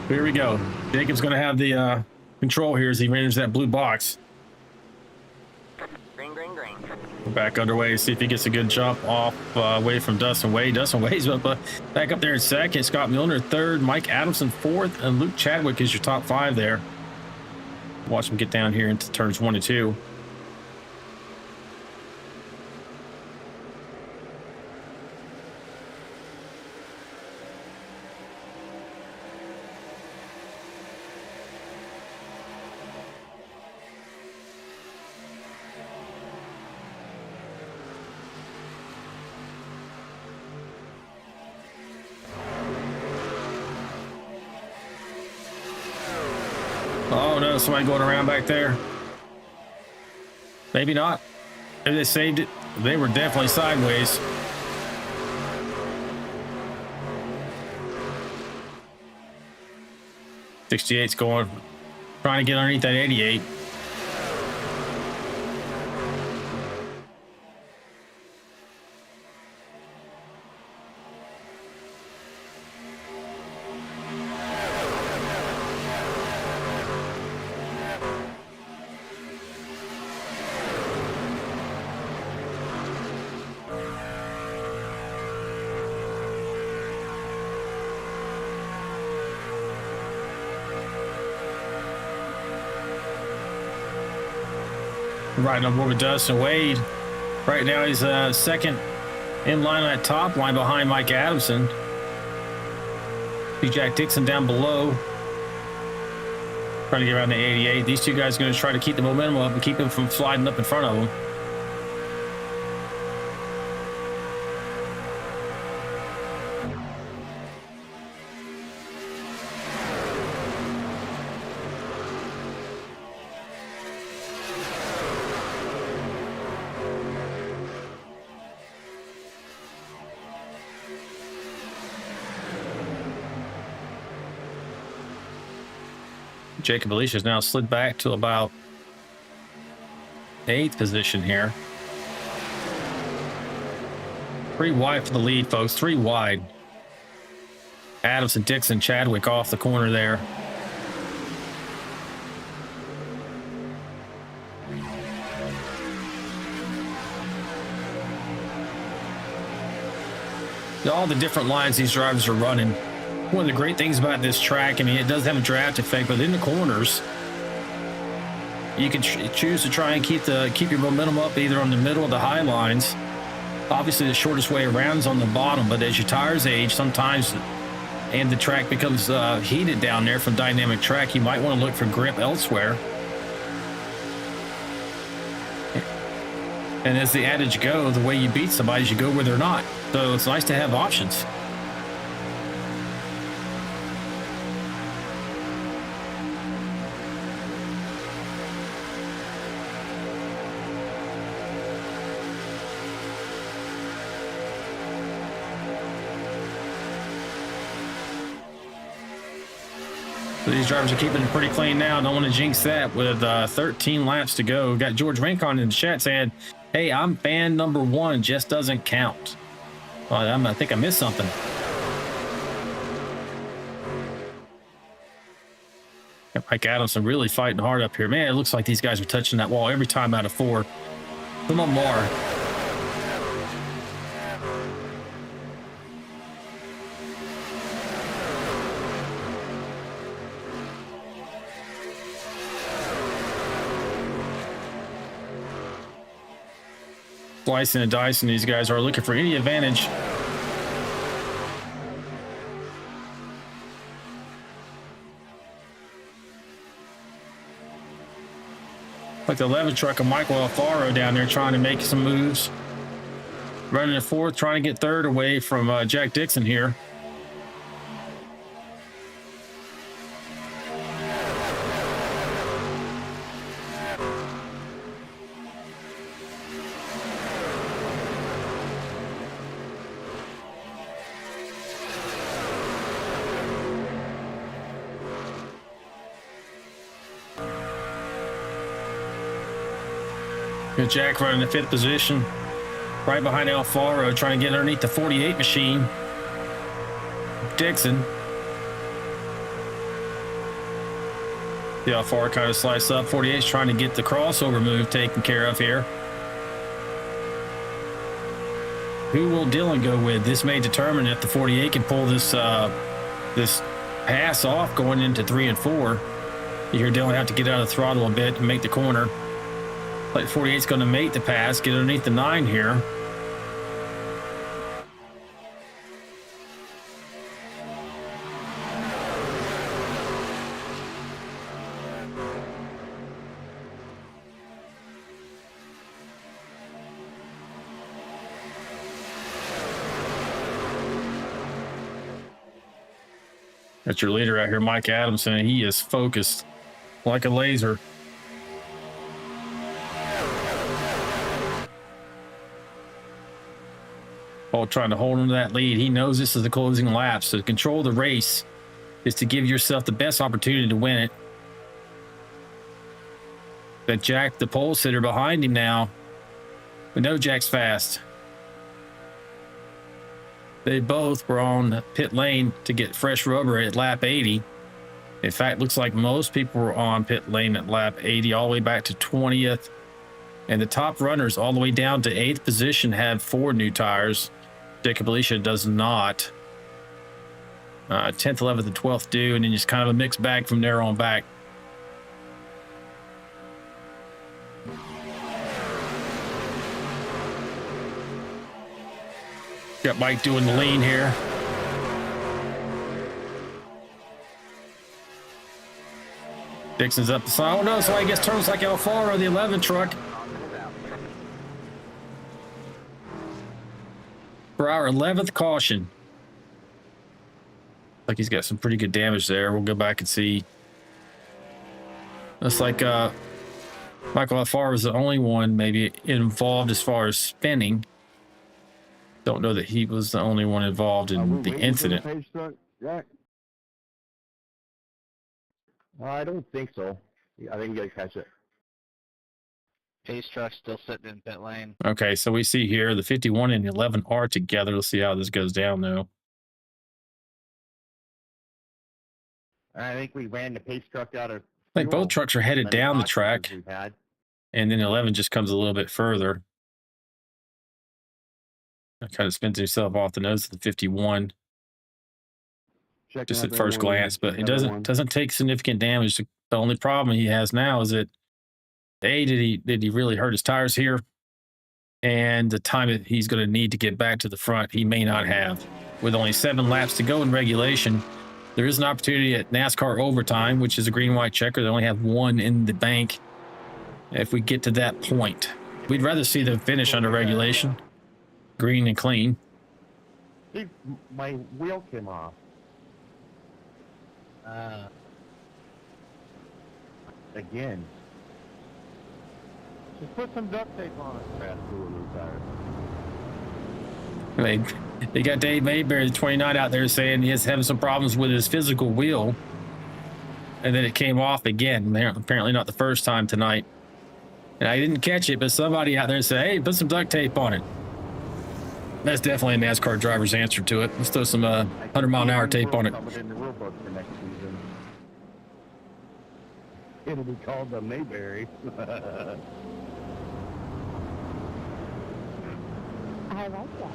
Here we go. Jacob's going to have the control here as he enters that blue box. Green, green, green. We're back underway. See if he gets a good jump off away from Dustin Wade. Dustin Wade's back up there in second. Scott Milner third. Mike Adamson fourth. And Luke Chadwick is your top 5 there. Watch him get down here into turns 1 and 2. Oh no, somebody going around back there. Maybe not. Maybe they saved it. They were definitely sideways. '68's going, trying to get underneath that 88. Riding on board with Dustin Wade. Right now he's second in line on that top line behind Mike Adamson. See Jack Dixon down below. Trying to get around the 88. These two guys are going to try to keep the momentum up and keep him from sliding up in front of them. Jacob Alicia's now slid back to about 8th position here. 3 wide for the lead, folks. 3 wide. Adamson, Dixon, Chadwick off the corner there. All the different lines these drivers are running. One of the great things about this track, I mean, it does have a draft effect, but in the corners, you can choose to try and keep your momentum up either on the middle or the high lines. Obviously, the shortest way around is on the bottom, but as your tires age, sometimes, and the track becomes heated down there from dynamic track, you might want to look for grip elsewhere. And as the adage go, the way you beat somebody is you go where they're not. So it's nice to have options. So these drivers are keeping it pretty clean now. Don't want to jinx that with 13 laps to go. Got George Rincon in the chat saying, hey, I'm fan number 1, just doesn't count. Well, I think I missed something. Mike Adamson really fighting hard up here. Man, it looks like these guys are touching that wall every time out of 4. Some of them are. Slicing and dicing, these guys are looking for any advantage. Like the 11 truck of Michael Alfaro down there trying to make some moves. Running in 4th, trying to get 3rd away from Jack Dixon here. Jack running the 5th position, right behind Alfaro, trying to get underneath the 48 machine. Dixon. The Alfaro kind of sliced up. 48's trying to get the crossover move taken care of here. Who will Dylan go with? This may determine if the 48 can pull this this pass off going into 3 and 4. You hear Dylan have to get out of the throttle a bit and make the corner. Like 48's going to make the pass, get underneath the 9 here. That's your leader out here, Mike Adamson. He is focused like a laser. Paul trying to hold him to that lead. He knows this is the closing lap, so to control the race is to give yourself the best opportunity to win it. But Jack, the pole sitter behind him now. We know Jack's fast. They both were on pit lane to get fresh rubber at lap 80. In fact, looks like most people were on pit lane at lap 80 all the way back to 20th. And the top runners all the way down to 8th position have 4 new tires. Jacob Alicia does not. 10th, 11th, and 12th do, and then just kind of a mixed bag from there on back. Got Mike doing the lean here. Dixon's up the side. Oh no, so I guess turns like Alfaro, the 11 truck. For our 11th caution. Like he's got some pretty good damage there. We'll go back and see. Looks like Michael Alfaro was the only one maybe involved as far as spinning. Don't know that he was the only one involved in the incident. I don't think so. I think you gotta catch it. Pace truck's still sitting in pit lane. Okay, so we see here the 51 and the 11 are together. Let's see how this goes down, though. I think we ran the pace truck out of. I think both trucks are headed down the track, and then 11 just comes a little bit further. It kind of spins himself off the nose of the 51. Just at first glance, but it doesn't take significant damage. The only problem he has now is that did he really hurt his tires here, and the time that he's going to need to get back to the front, he may not have. With only 7 laps to go in regulation, there is an opportunity at NASCAR overtime, which is a green-white checker. They only have 1 in the bank. If we get to that point, we'd rather see the finish under regulation, green and clean. My wheel came off. Again. Just put some duct tape on it. Fast new tires. They got Dave Mayberry, 29, out there saying he's having some problems with his physical wheel, and then it came off again. Apparently not the first time tonight. And I didn't catch it, but somebody out there said, hey, put some duct tape on it. That's definitely a NASCAR driver's answer to it. Let's throw some 100-mile-an-hour tape on it. In the rule book for next season. It'll be called the Mayberry. I like that.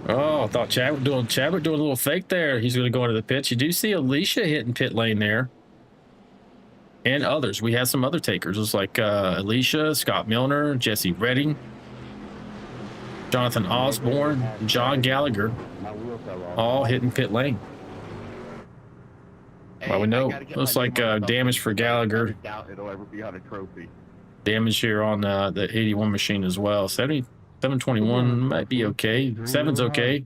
Oh, I thought Chadwick doing a little fake there. He's going to go into the pits. You do see Alicia hitting pit lane there. And others. We have some other takers. It's like Alicia, Scott Milner, Jesse Redding, Jonathan Osborne, John Gallagher, all hitting pit lane. Well, we know looks like damage for Gallagher. Doubt it'll ever be on a trophy. Damage here on the 81 machine as well. 721 might be okay. 7's okay.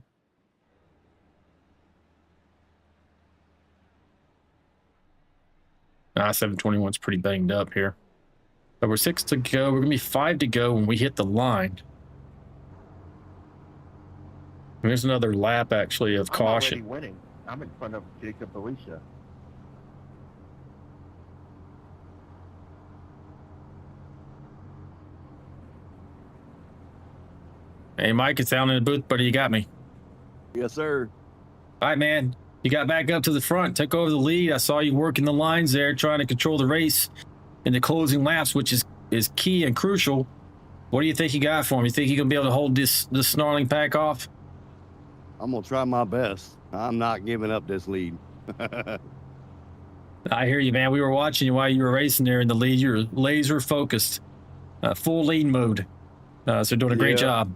Ah, 721's pretty banged up here. But we're 6 to go. We're going to be 5 to go when we hit the line. There's another lap, actually, of caution. I'm already winning. I'm in front of Jacob Alicia. Hey, Mike, it's down in the booth, buddy. You got me. Yes, sir. All right, man. You got back up to the front, took over the lead. I saw you working the lines there, trying to control the race in the closing laps, which is key and crucial. What do you think you got for him? You think you're going to be able to hold this snarling pack off? I'm going to try my best. I'm not giving up this lead. I hear you, man. We were watching you while you were racing there in the lead. You're laser focused, full lead mode. So doing a great job.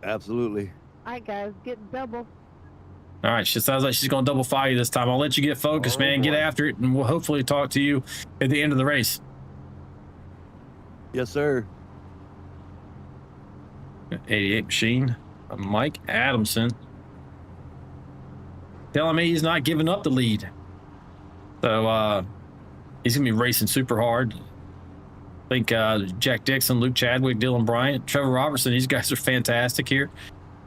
Absolutely. All right, guys, get double. All right, she sounds like she's going to double fire you this time. I'll let you get focused, man. Get after it, and we'll hopefully talk to you at the end of the race. Yes, sir. 88 machine, Mike Adamson. Telling me he's not giving up the lead. So he's going to be racing super hard. I think Jack Dixon, Luke Chadwick, Dylan Bryant, Trevor Robertson, these guys are fantastic here.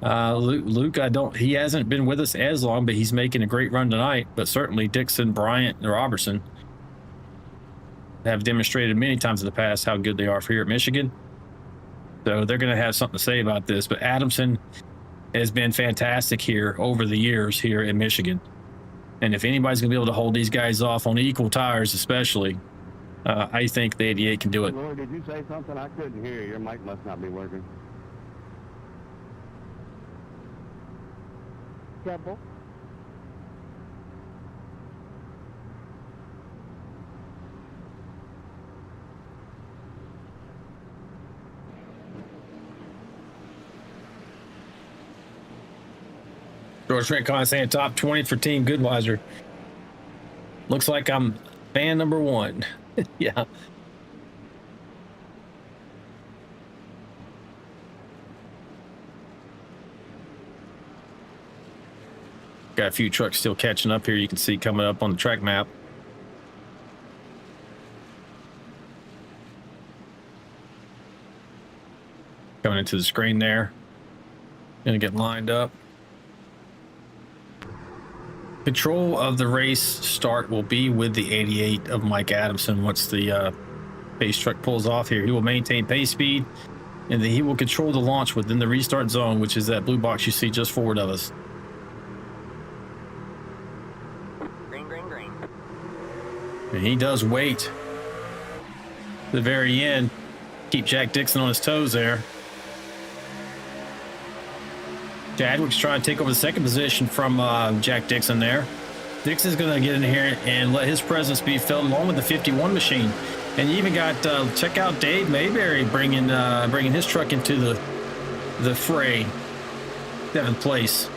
Luke, he hasn't been with us as long, but he's making a great run tonight. But certainly Dixon, Bryant, and Robertson have demonstrated many times in the past how good they are for here at Michigan. So they're going to have something to say about this. But Adamson has been fantastic here over the years here in Michigan. And if anybody's going to be able to hold these guys off on equal tires, especially, I think the 88 can do it. Lord, did you say something? I couldn't hear you. Your mic must not be working. Double. George Rincon saying top 20 for Team Goodweiser. Looks like I'm fan number 1. Yeah. Got a few trucks still catching up here. You can see coming up on the track map. Coming into the screen there. Gonna get lined up. control of the race start will be with the 88 of Mike Adamson. Once the pace truck pulls off here, he will maintain pace speed, and then he will control the launch within the restart zone, which is that blue box you see just forward of us. Green, green, green. And he does wait to the very end, keep Jack Dixon on his toes there. Chadwick's trying to take over the second position from Jack Dixon there. Dixon's going to get in here and let his presence be felt along with the 51 machine. And you even got, check out Dave Mayberry bringing his truck into the fray. 7th place.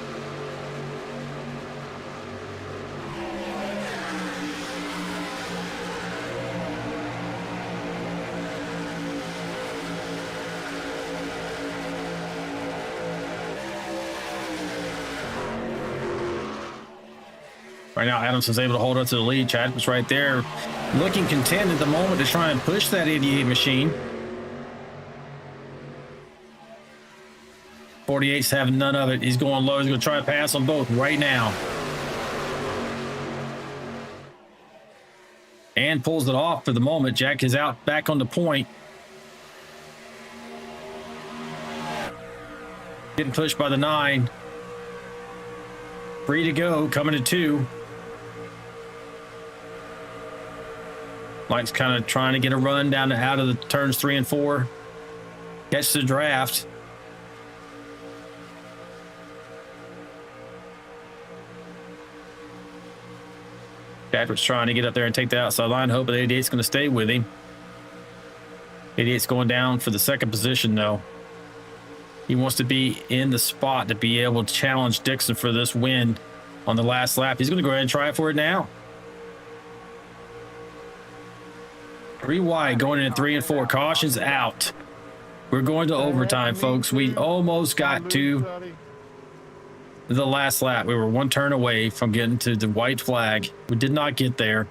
Right now, Adamson's able to hold up to the lead. Chadwick's right there, looking content at the moment to try and push that 88 machine. 48's having none of it. He's going low. He's going to try to pass them both right now. And pulls it off for the moment. Jack is out back on the point. Getting pushed by the 9. Free to go, coming to 2. Mike's kind of trying to get a run down to out of the turns 3 and 4. Catch the draft. Chadwick's trying to get up there and take the outside line, hoping 88's going to stay with him. 88's going down for the second position, though. He wants to be in the spot to be able to challenge Dixon for this win on the last lap. He's going to go ahead and try for it now. 3 wide going in 3 and 4. Caution's out. We're going to overtime, folks. We almost got to the last lap. We were 1 turn away from getting to the white flag. We did not get there.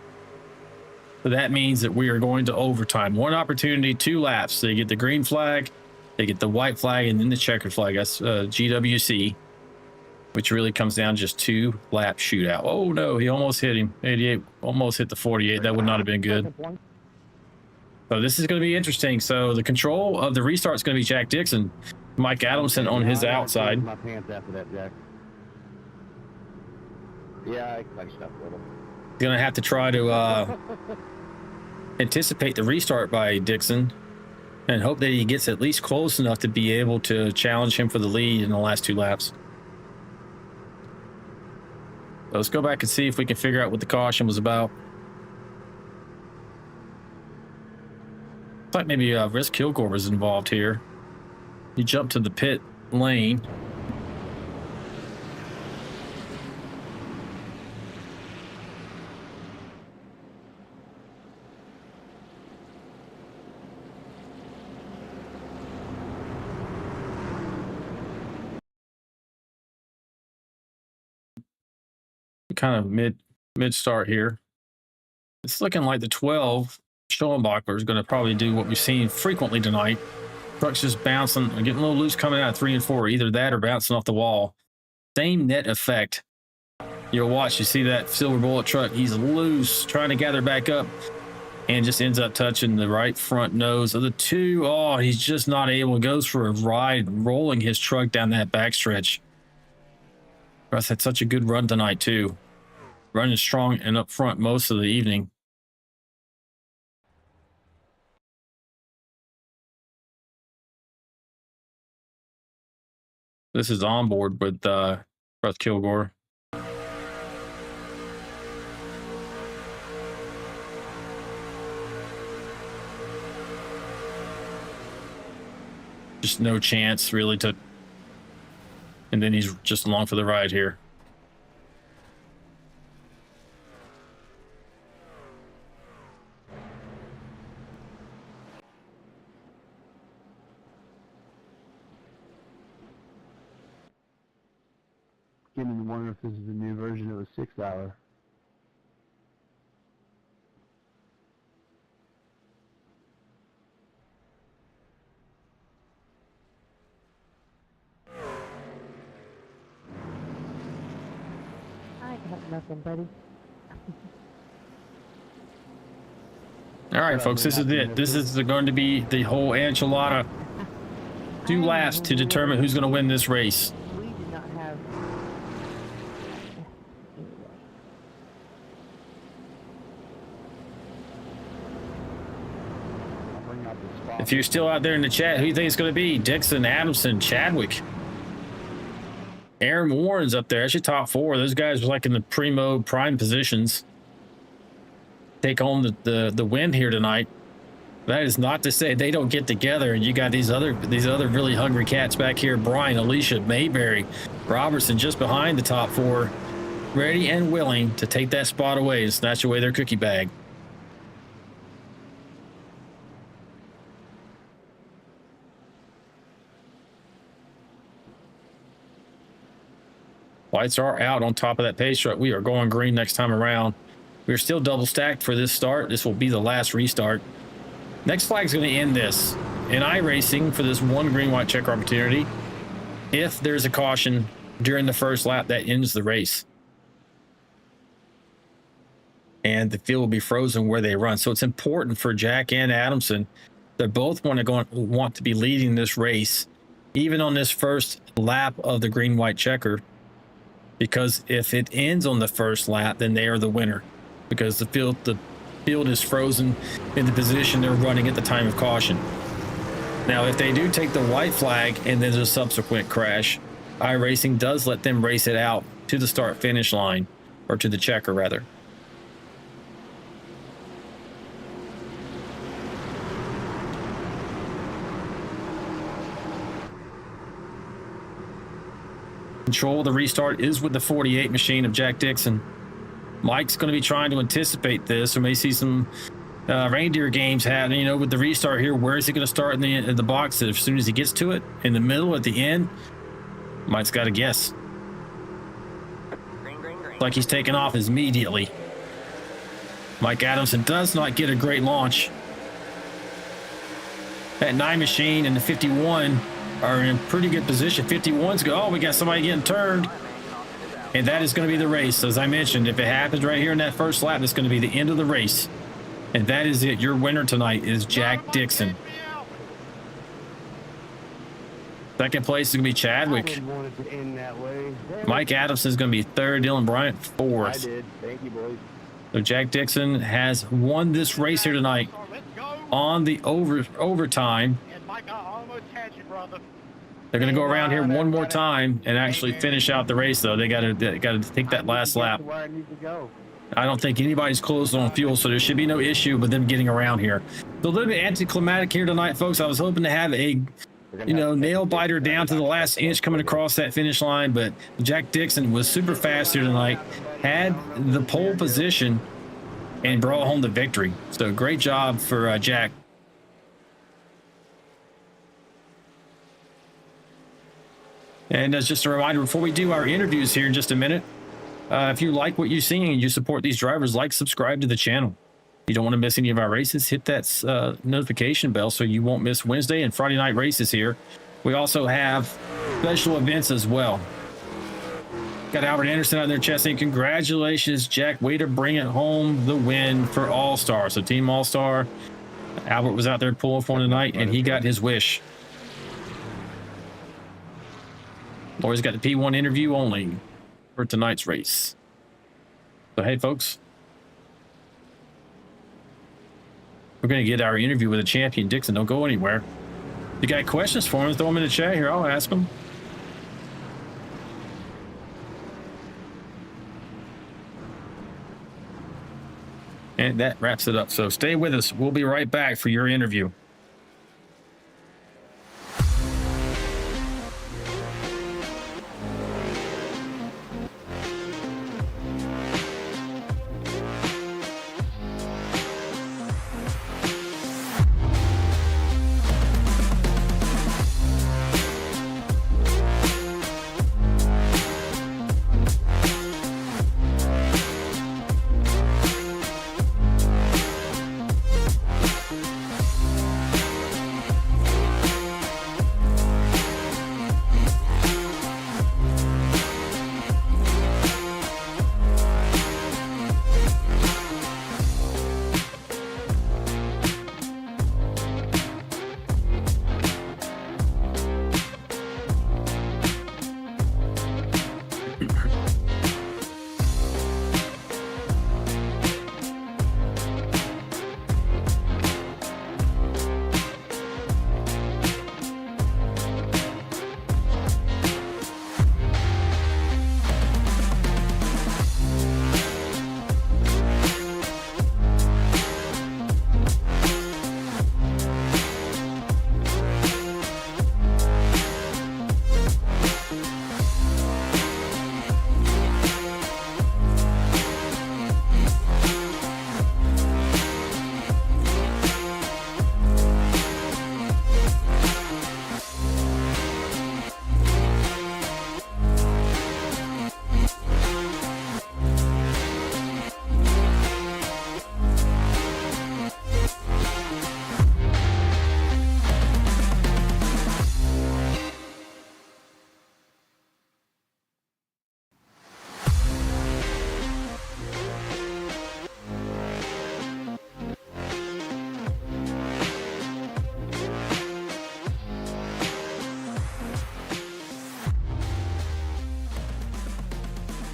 So that means that we are going to overtime. 1 opportunity, 2 laps. They get the green flag, they get the white flag, and then the checkered flag. That's GWC, which really comes down to just 2 lap shootout. Oh no, he almost hit him. 88 almost hit the 48. That would not have been good. So this is going to be interesting. So the control of the restart is going to be Jack Dixon. Mike Adamson on his outside. My pants after that, Jack. Yeah, I clenched up a little. Going to have to try to anticipate the restart by Dixon and hope that he gets at least close enough to be able to challenge him for the lead in the last 2 laps. So let's go back and see if we can figure out what the caution was about. Looks like maybe Risk Kilgore was involved here. He jumped to the pit lane. Kind of mid start here. It's looking like the 12 Schoenbacher is going to probably do what we've seen frequently tonight. Truck's just bouncing, getting a little loose coming out of 3 and 4. Either that or bouncing off the wall. Same net effect. You'll watch, you see that Silver Bullet truck. He's loose, trying to gather back up, and just ends up touching the right front nose of the 2. Oh, he's just not able. Goes for a ride, rolling his truck down that backstretch. Russ had such a good run tonight, too. Running strong and up front most of the evening. This is on board with Russ Kilgore. Just no chance really to, and then he's just along for the ride here. Beginning to wonder if this is a new version of a 6-hour. Hi. Nothing, buddy. All right, folks, this is it. This is going to be the whole enchilada. 2 laps to determine who's going to win this race. We did not have. If you're still out there in the chat, who do you think it's going to be? Dixon, Adamson, Chadwick. Aaron Warren's up there. That's your top 4. Those guys are like in the prime positions. Take home the win here tonight. That is not to say they don't get together and you got these other really hungry cats back here. Brian, Alicia, Mayberry, Robertson just behind the top 4, ready and willing to take that spot away and snatch away their cookie bag. Lights are out on top of that pace truck. We are going green next time around. We're still double stacked for this start. This will be the last restart. Next flag is going to end this. In iRacing for this 1 green white checker opportunity, if there's a caution during the first lap, that ends the race. And the field will be frozen where they run. So it's important for Jack and Adamson. They both want to be leading this race, even on this first lap of the green white checker. Because if it ends on the first lap, then they are the winner. Because the field is frozen in the position they're running at the time of caution. Now, if they do take the white flag and there's a subsequent crash, iRacing does let them race it out to the start-finish line, or to the checker, rather. Control of the restart is with the 48 machine of Jack Dixon. Mike's going to be trying to anticipate this. We may see some reindeer games happening, with the restart here. Where is he going to start in the box? As soon as he gets to it, in the middle, at the end, Mike's got to guess. Like he's taking off immediately. Mike Adamson does not get a great launch. That 9 machine and the 51 are in pretty good position. 51's go. Oh, we got somebody getting turned. And that is going to be the race. As I mentioned, if it happens right here in that first lap, it's going to be the end of the race. And that is it. Your winner tonight is Jack Dixon. Second place is going to be Chadwick. Mike Adamson is going to be 3rd. Dylan Bryant 4th. I did. Thank you, boys. So Jack Dixon has won this race here tonight on the overtime. They're going to go around here one more time and actually finish out the race, though. They got to take that last lap. I don't think anybody's closed on fuel, so there should be no issue with them getting around here. So a little bit anticlimactic here tonight, folks. I was hoping to have a nail biter down to the last inch coming across that finish line, but Jack Dixon was super fast here tonight, had the pole position, and brought home the victory. So great job for Jack. And as just a reminder, before we do our interviews here in just a minute, if you like what you're seeing and you support these drivers, subscribe to the channel. If you don't want to miss any of our races, hit that notification bell so you won't miss Wednesday and Friday night races here. We also have special events as well. Got Albert Anderson out there chesting. Congratulations, Jack. Way to bring it home, the win for All-Star. So Team All-Star, Albert was out there pulling for him tonight, and he got his wish. Lori's got the P1 interview only for tonight's race. So, hey, folks. We're going to get our interview with the champion, Dixon. Don't go anywhere. If you got questions for him, throw them in the chat here. I'll ask them. And that wraps it up. So stay with us. We'll be right back for your interview.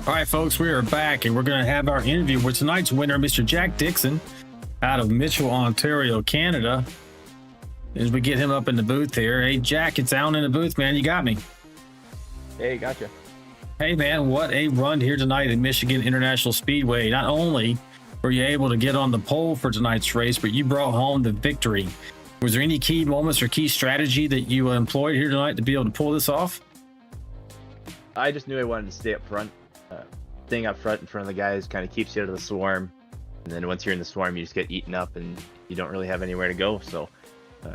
All right, folks, we are back, and we're going to have our interview with tonight's winner, Mr. Jack Dixon, out of Mitchell, Ontario, Canada. As we get him up in the booth here. Hey, Jack, it's Alan in the booth, man. You got me. Hey, gotcha. Hey, man, what a run here tonight at Michigan International Speedway. Not only were you able to get on the pole for tonight's race, but you brought home the victory. Was there any key moments or key strategy that you employed here tonight to be able to pull this off? I just knew I wanted to stay up front. Staying up front in front of the guys kind of keeps you out of the swarm. And then once you're in the swarm, you just get eaten up and you don't really have anywhere to go. So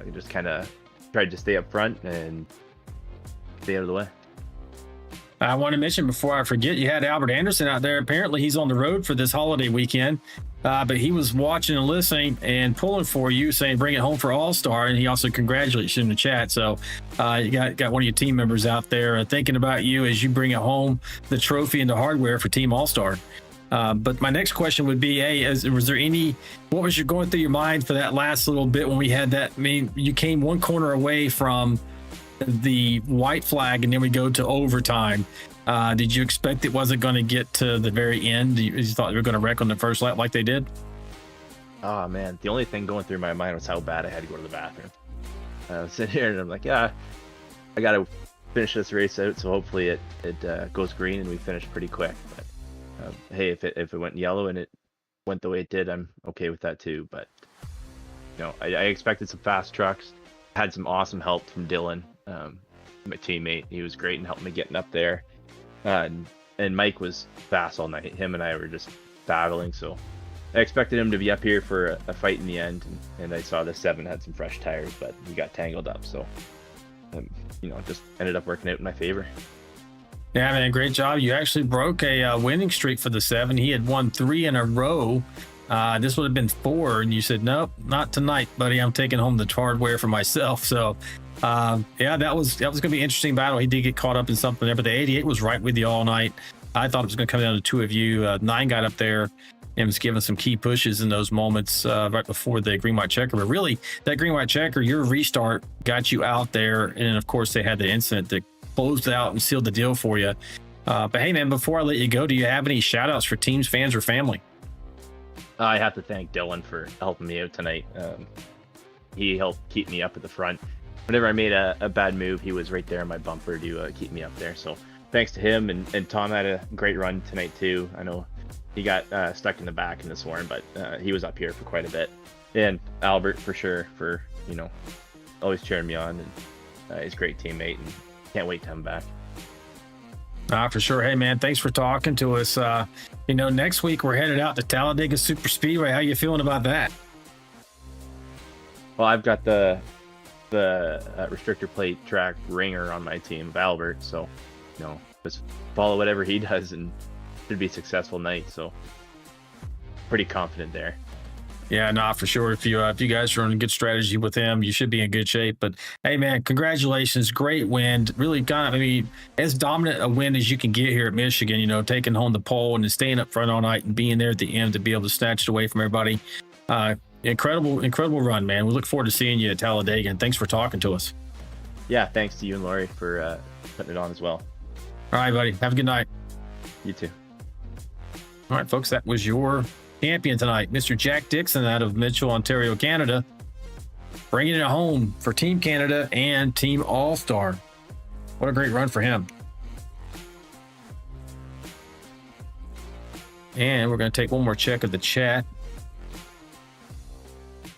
you just kind of tried to stay up front and stay out of the way. I want to mention before I forget, you had Albert Anderson out there. Apparently he's on the road for this holiday weekend, but he was watching and listening and pulling for you, saying bring it home for All-Star, and he also congratulates you in the chat. So you got one of your team members out there thinking about you as you bring it home, the trophy and the hardware for Team All-Star. But my next question would be, hey, was there what was going through your mind for that last little bit when we had that? I mean, you came one corner away from the white flag and then we go to overtime. Did you expect it wasn't going to get to the very end? You thought they were going to wreck on the first lap like they did? Oh man, the only thing going through my mind was how bad I had to go to the bathroom. I was sitting here and I'm like, yeah, I got to finish this race out, so hopefully it goes green and we finish pretty quick. But hey, if it went yellow and it went the way it did, I'm okay with that too. But I expected some fast trucks. Had some awesome help from Dylan, my teammate. He was great in helping me getting up there. And Mike was fast all night. Him and I were just battling, so I expected him to be up here for a fight in the end. And I saw the 7 had some fresh tires, but he got tangled up. So, just ended up working out in my favor. Yeah, man, great job. You actually broke a winning streak for the 7. He had won 3 in a row. This would have been 4, and you said, nope, not tonight, buddy. I'm taking home the hardware for myself. So, yeah, that was going to be an interesting battle. He did get caught up in something there, but the 88 was right with you all night. I thought it was going to come down to 2 of you. 9 got up there and was giving some key pushes in those moments right before the green white checker. But really, that green white checker, your restart got you out there, and then of course they had the incident that closed out and sealed the deal for you. But hey, man, before I let you go, do you have any shout outs for teams, fans, or family? I have to thank Dylan for helping me out tonight. He helped keep me up at the front. Whenever I made a bad move, he was right there in my bumper to keep me up there. So thanks to him, and Tom had a great run tonight too. I know he got stuck in the back in the swarm, but he was up here for quite a bit. And Albert for sure for always cheering me on, and he's a great teammate, and can't wait to have him back. For sure. Hey, man, thanks for talking to us. Next week we're headed out to Talladega Super Speedway. How you feeling about that? Well, I've got the restrictor plate track ringer on my team, Albert. So, just follow whatever he does, and should be a successful night. So, pretty confident there. Yeah, for sure. If you guys are on a good strategy with him, you should be in good shape. But hey, man, congratulations. Great win. Really as dominant a win as you can get here at Michigan, taking home the pole and then staying up front all night and being there at the end to be able to snatch it away from everybody. Incredible run, man. We look forward to seeing you at Talladega, and thanks for talking to us. Yeah, thanks to you and Laurie for putting it on as well. All right, buddy. Have a good night. You too. All right, folks, that was your champion tonight, Mr. Jack Dixon out of Mitchell, Ontario, Canada, bringing it home for Team Canada and Team All-Star. What a great run for him. And we're going to take one more check of the chat.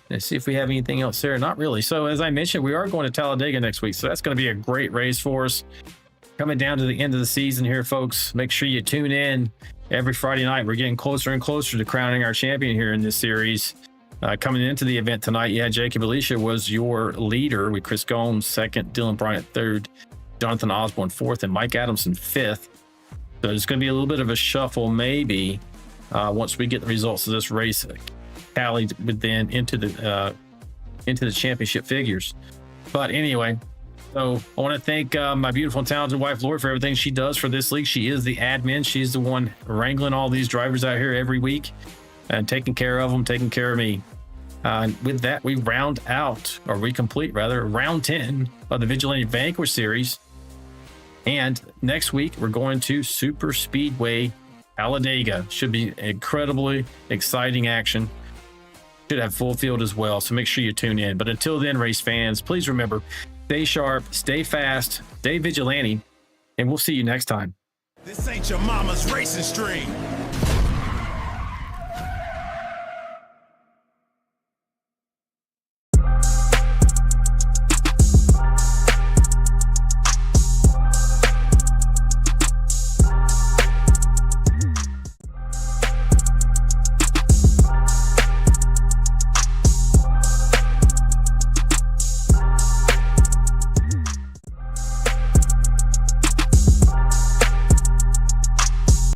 Let's see if we have anything else there. Not really. So as I mentioned, we are going to Talladega next week. So that's going to be a great race for us. Coming down to the end of the season here, folks. Make sure you tune in every Friday night. We're getting closer and closer to crowning our champion here in this series. Coming into the event tonight, Jacob Alicia was your leader with Chris Gomes second, Dylan Bryant third, Jonathan Osborne fourth, and Mike Adamson fifth. So there's going to be a little bit of a shuffle maybe once we get the results of this race tallied then into the championship figures. But anyway, so I want to thank my beautiful and talented wife, Lori, for everything she does for this league. She is the admin. She's the one wrangling all these drivers out here every week and taking care of them, taking care of me. With that, we complete round 10 of the Vigilante Vanquish Series. And next week, we're going to Super Speedway Talladega. Should be incredibly exciting action. Should have full field as well, so make sure you tune in. But until then, race fans, please remember, stay sharp, stay fast, stay vigilante, and we'll see you next time. This ain't your mama's racing stream.